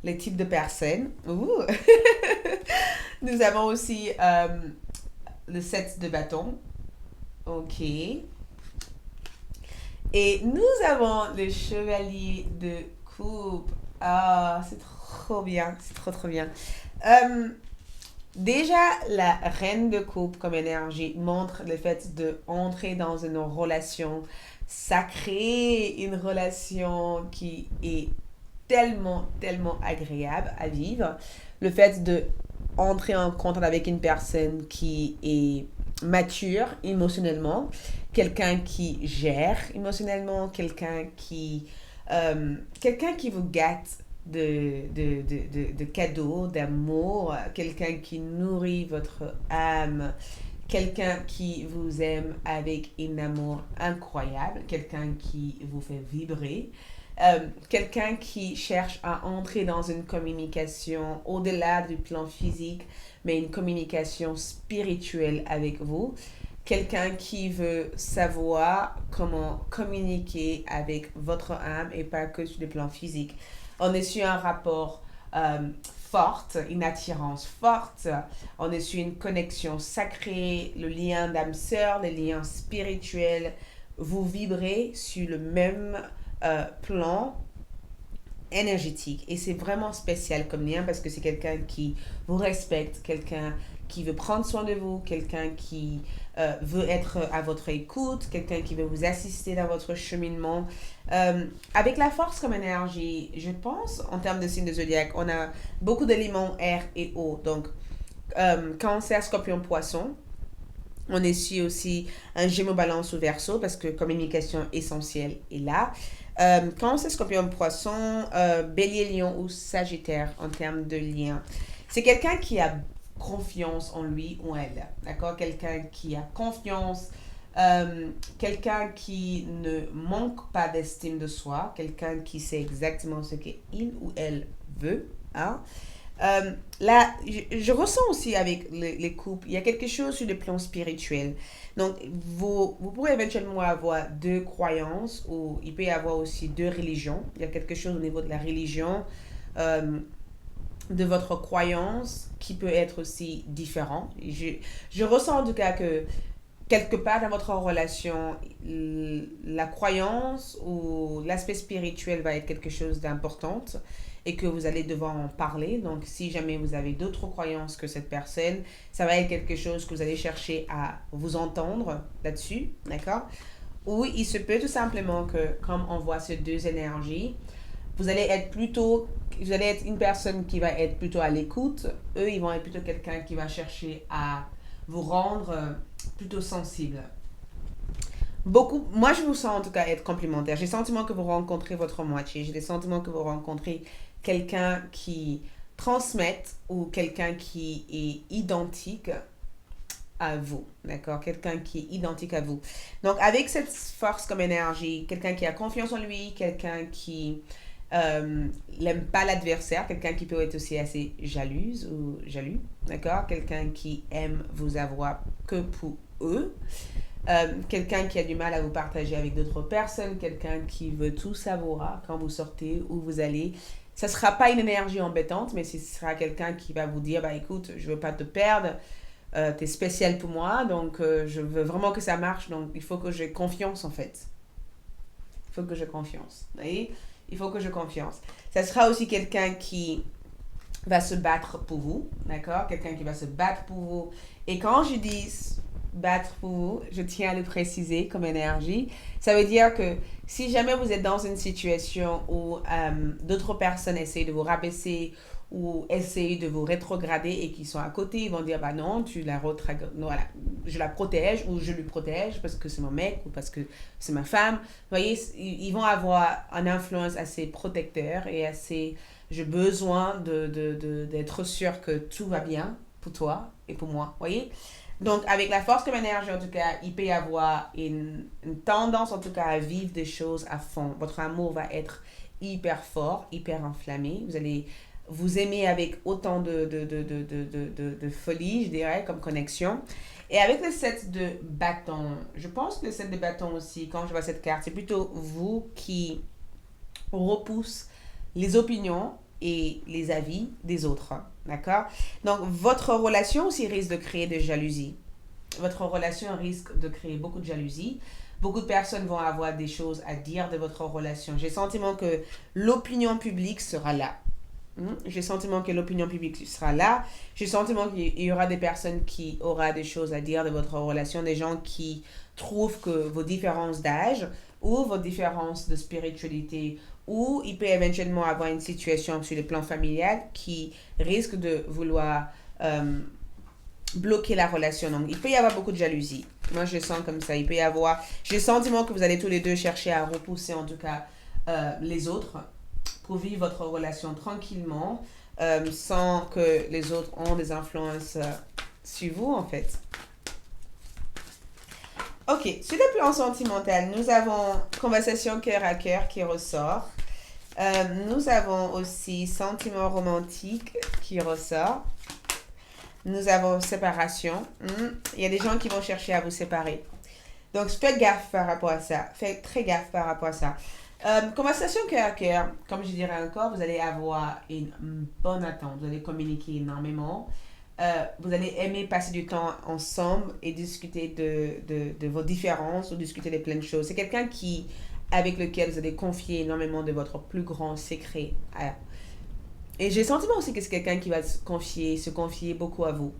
Les types de personnes. Nous avons aussi le 7 de bâton. Ok. Et nous avons le chevalier de coupe. Ah, c'est trop bien. C'est trop, trop bien. Déjà, la reine de coupe comme énergie montre le fait d'entrer dans une relation sacrée, une relation qui est tellement, tellement agréable à vivre. Le fait de entrer en contact avec une personne qui est mature émotionnellement, quelqu'un qui gère émotionnellement, quelqu'un qui vous gâte de cadeaux, d'amour, quelqu'un qui nourrit votre âme, quelqu'un qui vous aime avec un amour incroyable, quelqu'un qui vous fait vibrer, quelqu'un qui cherche à entrer dans une communication au-delà du plan physique, mais une communication spirituelle avec vous, quelqu'un qui veut savoir comment communiquer avec votre âme et pas que sur le plan physique. On est sur un rapport forte, une attirance forte, on est sur une connexion sacrée, le lien d'âme-sœur, les liens spirituels, vous vibrez sur le même plan énergétique. Et c'est vraiment spécial comme lien parce que c'est quelqu'un qui vous respecte, quelqu'un qui veut prendre soin de vous, quelqu'un qui veut être à votre écoute, quelqu'un qui veut vous assister dans votre cheminement. Avec la force comme énergie, je pense, en termes de signes de zodiaque, on a beaucoup d'éléments air et eau. Donc, Cancer, Scorpion, Poisson. On est sur aussi un Gémeaux, Balance ou Verseau parce que communication essentielle est là. Cancer, Scorpion, Poisson, Bélier, Lion ou Sagittaire en termes de lien. C'est quelqu'un qui a confiance en lui ou elle, d'accord? Quelqu'un qui a confiance, quelqu'un qui ne manque pas d'estime de soi, quelqu'un qui sait exactement ce qu'il ou elle veut, hein? Là, je ressens aussi avec les couples, il y a quelque chose sur le plan spirituel. Donc, vous pourrez éventuellement avoir deux croyances ou il peut y avoir aussi deux religions. Il y a quelque chose au niveau de la religion, de votre croyance qui peut être aussi différent. Je ressens en tout cas que quelque part dans votre relation, la croyance ou l'aspect spirituel va être quelque chose d'important et que vous allez devoir en parler. Donc, si jamais vous avez d'autres croyances que cette personne, ça va être quelque chose que vous allez chercher à vous entendre là-dessus, d'accord? Ou il se peut tout simplement que, comme on voit ces deux énergies, vous allez être une personne qui va être plutôt à l'écoute. Eux, ils vont être plutôt quelqu'un qui va chercher à vous rendre plutôt sensible. Moi, je vous sens en tout cas être complémentaire. J'ai le sentiment que vous rencontrez votre moitié. J'ai le sentiment que vous rencontrez quelqu'un qui transmette ou quelqu'un qui est identique à vous, d'accord? Quelqu'un qui est identique à vous. Donc, avec cette force comme énergie, quelqu'un qui a confiance en lui, quelqu'un qui n'aime pas l'adversaire, quelqu'un qui peut être aussi assez jalouse ou jaloux, d'accord? Quelqu'un qui aime vous avoir que pour eux. Quelqu'un qui a du mal à vous partager avec d'autres personnes, quelqu'un qui veut tout savoir quand vous sortez, où vous allez. Ça ne sera pas une énergie embêtante, mais ce sera quelqu'un qui va vous dire, bah écoute, je ne veux pas te perdre, tu es spécial pour moi, donc je veux vraiment que ça marche, donc il faut que j'ai confiance en fait. Il faut que j'ai confiance, vous voyez? Il faut que j'ai confiance. Ça sera aussi quelqu'un qui va se battre pour vous, d'accord? Quelqu'un qui va se battre pour vous. Et quand je dis battre pour vous, je tiens à le préciser comme énergie. Ça veut dire que si jamais vous êtes dans une situation où d'autres personnes essayent de vous rabaisser ou essayent de vous rétrograder et qui sont à côté, ils vont dire bah non, voilà, je la protège ou je lui protège parce que c'est mon mec ou parce que c'est ma femme. Vous voyez, ils vont avoir une influence assez protecteur et assez j'ai besoin d'être sûr que tout va bien pour toi et pour moi. Vous voyez? Donc, avec la force comme énergie, en tout cas, il peut y avoir une tendance, en tout cas, à vivre des choses à fond. Votre amour va être hyper fort, hyper enflammé. Vous allez vous aimer avec autant de folie, je dirais, comme connexion. Et avec le set de bâtons, je pense que le set de bâtons aussi, quand je vois cette carte, c'est plutôt vous qui repousse les opinions et les avis des autres. D'accord? Donc, votre relation aussi risque de créer de jalousie. Votre relation risque de créer beaucoup de jalousie. Beaucoup de personnes vont avoir des choses à dire de votre relation. J'ai le sentiment que l'opinion publique sera là. J'ai le sentiment que l'opinion publique sera là. J'ai le sentiment qu'il y aura des personnes qui auront des choses à dire de votre relation, des gens qui trouvent que vos différences d'âge ou vos différences de spiritualité, ou il peut éventuellement avoir une situation sur le plan familial qui risque de vouloir bloquer la relation. Donc, il peut y avoir beaucoup de jalousie. Moi, je le sens comme ça. Il peut y avoir... J'ai le sentiment que vous allez tous les deux chercher à repousser, en tout cas, les autres pour vivre votre relation tranquillement, sans que les autres ont des influences sur vous, en fait. Ok, sur le plan sentimental, nous avons conversation cœur à cœur qui ressort. Nous avons aussi sentiment romantique qui ressort. Nous avons séparation. Il y a des gens qui vont chercher à vous séparer. Donc, faites gaffe par rapport à ça. Faites très gaffe par rapport à ça. Conversation cœur à cœur, comme je dirais encore, vous allez avoir une bonne attente. Vous allez communiquer énormément. Vous allez aimer passer du temps ensemble et discuter de vos différences ou discuter de plein de choses. C'est quelqu'un avec lequel vous allez confier énormément de votre plus grand secret. Et j'ai le sentiment aussi que c'est quelqu'un qui va se confier beaucoup à vous.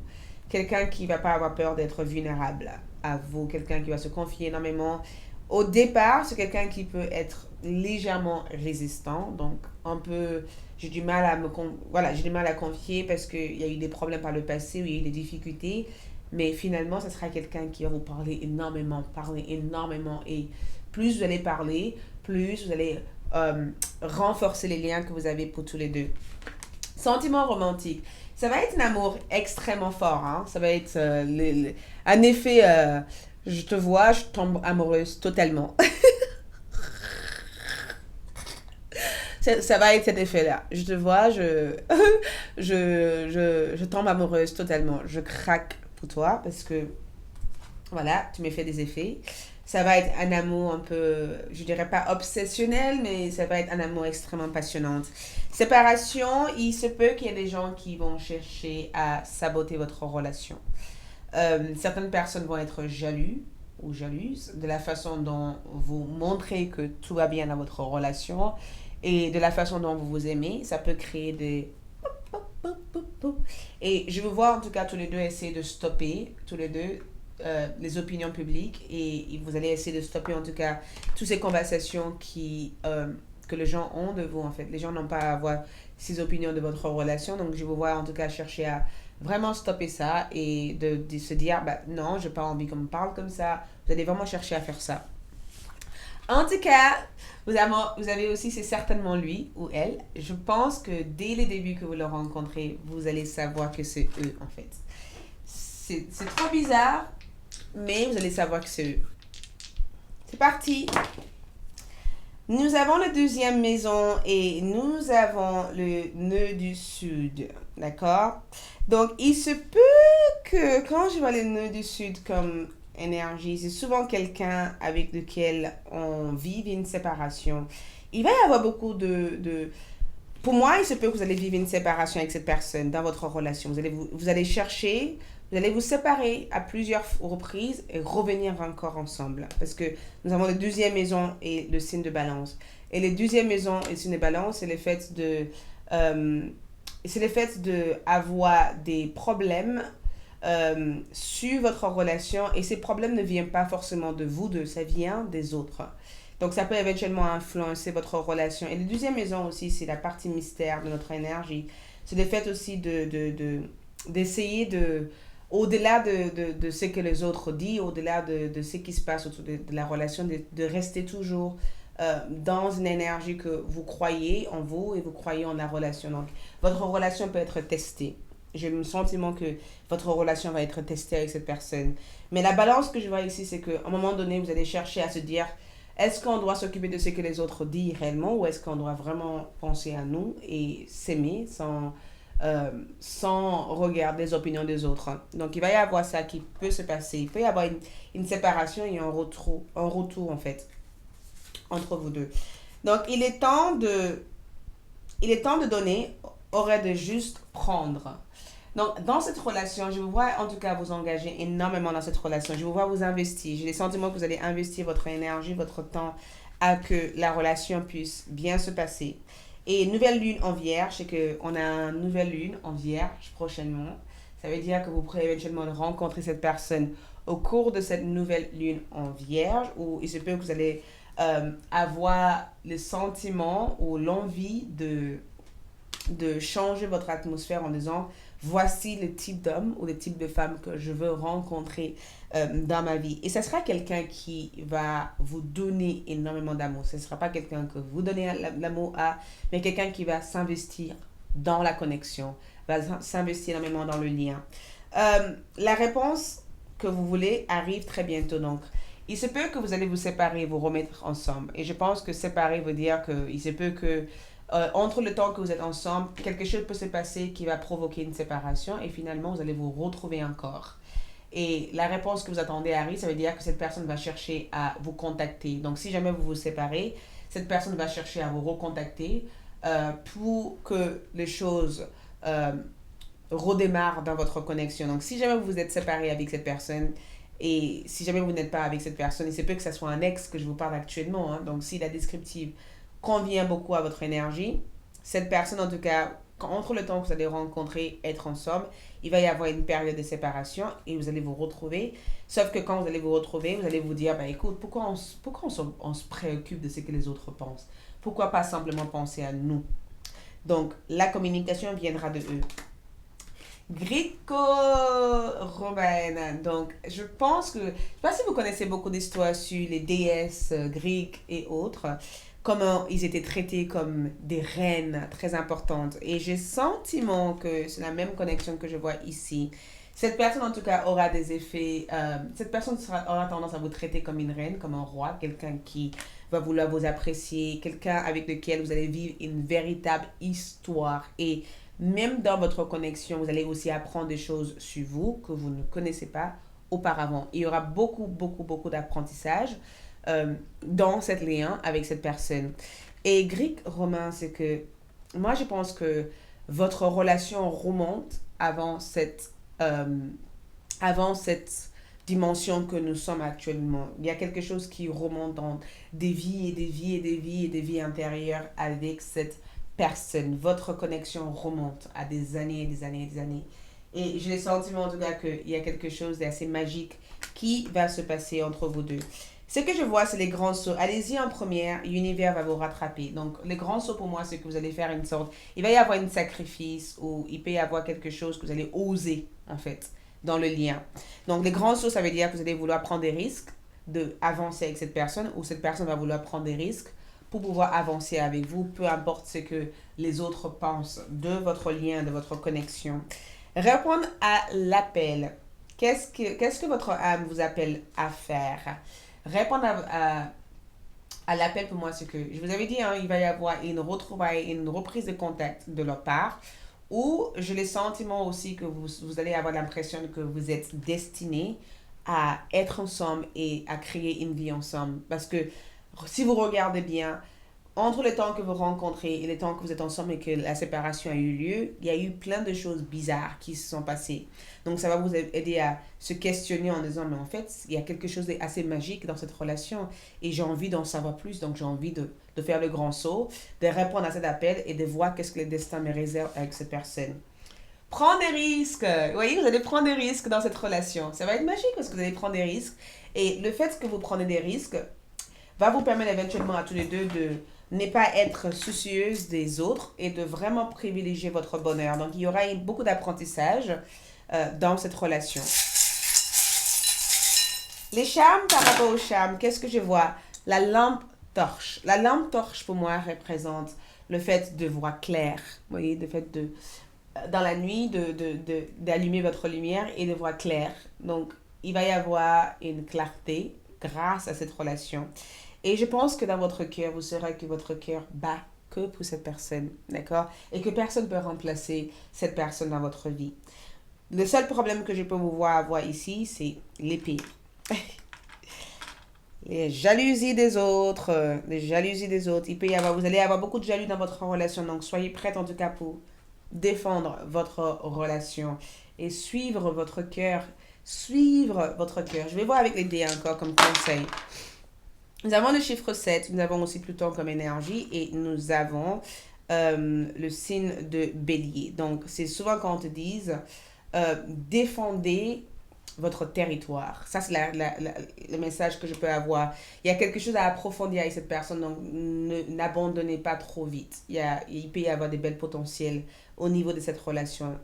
Quelqu'un qui ne va pas avoir peur d'être vulnérable à vous. Quelqu'un qui va se confier énormément. Au départ, c'est quelqu'un qui peut être légèrement résistant. Donc, un peu, j'ai du mal à confier parce qu'il y a eu des problèmes par le passé où il y a eu des difficultés. Mais finalement, ce sera quelqu'un qui va vous parler énormément. Et plus vous allez parler, plus vous allez renforcer les liens que vous avez pour tous les deux. Sentiment romantique. Ça va être un amour extrêmement fort. Hein? Ça va être un effet, je te vois, je tombe amoureuse totalement. Ça va être cet effet-là. Je te vois, je tombe amoureuse totalement. Je craque pour toi parce que, voilà, tu m'as fait des effets. Ça va être un amour un peu, je dirais pas obsessionnel, mais ça va être un amour extrêmement passionnant. Séparation, il se peut qu'il y ait des gens qui vont chercher à saboter votre relation. Certaines personnes vont être jaloux ou jalouses de la façon dont vous montrez que tout va bien dans votre relation et de la façon dont vous vous aimez. Ça peut créer des... Et je veux voir en tout cas tous les deux essayer de stopper, tous les deux, les opinions publiques et vous allez essayer de stopper en tout cas toutes ces conversations que les gens ont de vous en fait. Les gens n'ont pas à avoir ces opinions de votre relation, donc je vous vois en tout cas chercher à vraiment stopper ça et de se dire non, je n'ai pas envie qu'on me parle comme ça. Vous allez vraiment chercher à faire ça. En tout cas, vous avez aussi, c'est certainement lui ou elle. Je pense que dès le début que vous le rencontrez, vous allez savoir que c'est eux en fait. C'est trop bizarre, mais vous allez savoir que c'est eux. C'est parti. Nous avons la deuxième maison et nous avons le nœud du sud. D'accord? Donc, il se peut que quand je vois le nœud du sud comme énergie, c'est souvent quelqu'un avec lequel on vive une séparation. Il va y avoir beaucoup Pour moi, il se peut que vous allez vivre une séparation avec cette personne dans votre relation. Vous allez chercher... Vous allez vous séparer à plusieurs reprises et revenir encore ensemble. Parce que nous avons la deuxième maison et le signe de balance. Et la deuxième maison et le signe de balance, c'est le fait d'avoir des problèmes sur votre relation. Et ces problèmes ne viennent pas forcément de vous deux, ça vient des autres. Donc ça peut éventuellement influencer votre relation. Et la deuxième maison aussi, c'est la partie mystère de notre énergie. C'est le fait aussi d'essayer de au-delà de ce que les autres disent, au-delà de ce qui se passe autour de la relation, de rester toujours dans une énergie que vous croyez en vous et vous croyez en la relation. Donc, votre relation peut être testée. J'ai le sentiment que votre relation va être testée avec cette personne. Mais la balance que je vois ici, c'est qu'à un moment donné, vous allez chercher à se dire, est-ce qu'on doit s'occuper de ce que les autres disent réellement ou est-ce qu'on doit vraiment penser à nous et s'aimer sans regarder les opinions des autres. Donc, il va y avoir ça qui peut se passer. Il peut y avoir une séparation et un retour en fait, entre vous deux. Donc, il est temps de donner, aurait de juste prendre. Donc, dans cette relation, je vous vois en tout cas vous engager énormément dans cette relation. Je vous vois vous investir. J'ai le sentiment que vous allez investir votre énergie, votre temps à que la relation puisse bien se passer. Et nouvelle lune en vierge, c'est qu'on a une nouvelle lune en vierge prochainement. Ça veut dire que vous pourrez éventuellement rencontrer cette personne au cours de cette nouvelle lune en vierge, où il se peut que vous allez avoir le sentiment ou l'envie de changer votre atmosphère en disant voici le type d'homme ou le type de femme que je veux rencontrer dans ma vie. Et ce sera quelqu'un qui va vous donner énormément d'amour. Ce ne sera pas quelqu'un que vous donnez l'amour à, mais quelqu'un qui va s'investir dans la connexion, va s'investir énormément dans le lien. La réponse que vous voulez arrive très bientôt. Donc, il se peut que vous allez vous séparer et vous remettre ensemble. Et je pense que séparer veut dire qu'il se peut que entre le temps que vous êtes ensemble, quelque chose peut se passer qui va provoquer une séparation et finalement vous allez vous retrouver encore. Et la réponse que vous attendez arrive, ça veut dire que cette personne va chercher à vous contacter. Donc si jamais vous vous séparez, cette personne va chercher à vous recontacter pour que les choses redémarrent dans votre connexion. Donc si jamais vous vous êtes séparé avec cette personne, et si jamais vous n'êtes pas avec cette personne, il se peut que ce soit un ex que je vous parle actuellement, hein, donc si la descriptive convient beaucoup à votre énergie, cette personne en tout cas, entre le temps que vous allez rencontrer, être ensemble, il va y avoir une période de séparation et vous allez vous retrouver. Sauf que quand vous allez vous retrouver, vous allez vous dire, bah écoute, on se préoccupe de ce que les autres pensent? Pourquoi pas simplement penser à nous? Donc la communication viendra de eux. Gréco-romaine. Donc, je pense que, je ne sais pas si vous connaissez beaucoup d'histoires sur les déesses grecques et autres, comment ils étaient traités comme des reines très importantes. Et j'ai le sentiment que c'est la même connexion que je vois ici. Cette personne, en tout cas, aura des effets. Cette personne aura tendance à vous traiter comme une reine, comme un roi, quelqu'un qui va vouloir vous apprécier, quelqu'un avec lequel vous allez vivre une véritable histoire. Et même dans votre connexion, vous allez aussi apprendre des choses sur vous que vous ne connaissez pas auparavant. Il y aura beaucoup, beaucoup, beaucoup d'apprentissage dans cette lien avec cette personne. Et grec romain, c'est que moi, je pense que votre relation remonte avant cette dimension que nous sommes actuellement. Il y a quelque chose qui remonte dans des vies et des vies et des vies et des vies intérieures avec cette personne. Votre connexion remonte à des années et des années et des années. Et j'ai le sentiment en tout cas qu'il y a quelque chose d'assez magique qui va se passer entre vous deux. Ce que je vois, c'est les grands sauts. Allez-y en première, l'univers va vous rattraper. Donc, les grands sauts pour moi, c'est que vous allez faire une sorte... Il va y avoir un sacrifice ou il peut y avoir quelque chose que vous allez oser, en fait, dans le lien. Donc, les grands sauts, ça veut dire que vous allez vouloir prendre des risques d'avancer avec cette personne ou cette personne va vouloir prendre des risques pour pouvoir avancer avec vous, peu importe ce que les autres pensent de votre lien, de votre connexion. Répondre à l'appel. Qu'est-ce que votre âme vous appelle à faire? Répondre à l'appel pour moi, c'est que je vous avais dit, hein, il va y avoir une retrouvaille, une reprise de contact de leur part, ou j'ai le sentiment aussi que vous allez avoir l'impression que vous êtes destinés à être ensemble et à créer une vie ensemble. Parce que si vous regardez bien, entre le temps que vous rencontrez et le temps que vous êtes ensemble et que la séparation a eu lieu, il y a eu plein de choses bizarres qui se sont passées. Donc ça va vous aider à se questionner en disant, mais en fait, il y a quelque chose d'assez magique dans cette relation et j'ai envie d'en savoir plus, donc j'ai envie de faire le grand saut, de répondre à cet appel et de voir qu'est-ce que le destin me réserve avec cette personne. Prendre des risques. Vous voyez, vous allez prendre des risques dans cette relation. Ça va être magique parce que vous allez prendre des risques. Et le fait que vous prenez des risques va vous permettre éventuellement à tous les deux de ne pas être soucieuse des autres et de vraiment privilégier votre bonheur. Donc, il y aura beaucoup d'apprentissage dans cette relation. Les charmes par rapport aux charmes, qu'est-ce que je vois? La lampe torche. La lampe torche, pour moi, représente le fait de voir clair. Vous voyez, le fait de, dans la nuit, d'allumer votre lumière et de voir clair. Donc, il va y avoir une clarté grâce à cette relation. Et je pense que dans votre cœur, vous saurez que votre cœur bat que pour cette personne, d'accord? Et que personne ne peut remplacer cette personne dans votre vie. Le seul problème que je peux vous voir avoir ici, c'est l'épée. Les jalousies des autres, les jalousies des autres. Il peut y avoir, vous allez avoir beaucoup de jalousie dans votre relation, donc soyez prête en tout cas pour défendre votre relation et suivre votre cœur. Suivre votre cœur. Je vais voir avec les dés encore comme conseil. Nous avons le chiffre 7, nous avons aussi Pluton comme énergie et nous avons le signe de bélier. Donc, c'est souvent quand on te dise défendez votre territoire. Ça, c'est le message que je peux avoir. Il y a quelque chose à approfondir avec cette personne, donc n'abandonnez pas trop vite. Il peut y avoir des belles potentiels au niveau de cette relation.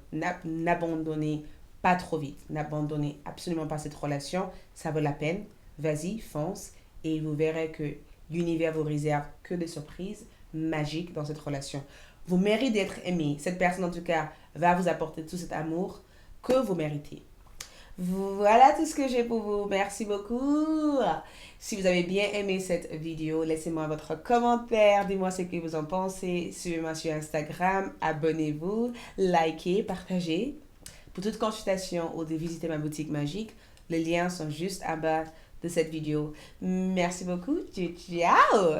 N'abandonnez pas trop vite. N'abandonnez absolument pas cette relation. Ça vaut la peine. Vas-y, fonce. Et vous verrez que l'univers vous réserve que des surprises magiques dans cette relation. Vous méritez d'être aimé. Cette personne, en tout cas, va vous apporter tout cet amour que vous méritez. Voilà tout ce que j'ai pour vous. Merci beaucoup. Si vous avez bien aimé cette vidéo, laissez-moi votre commentaire. Dis-moi ce que vous en pensez. Suivez-moi sur Instagram. Abonnez-vous. Likez. Partagez. Pour toute consultation ou de visiter ma boutique magique, les liens sont juste en bas de cette vidéo. Merci beaucoup. Ciao.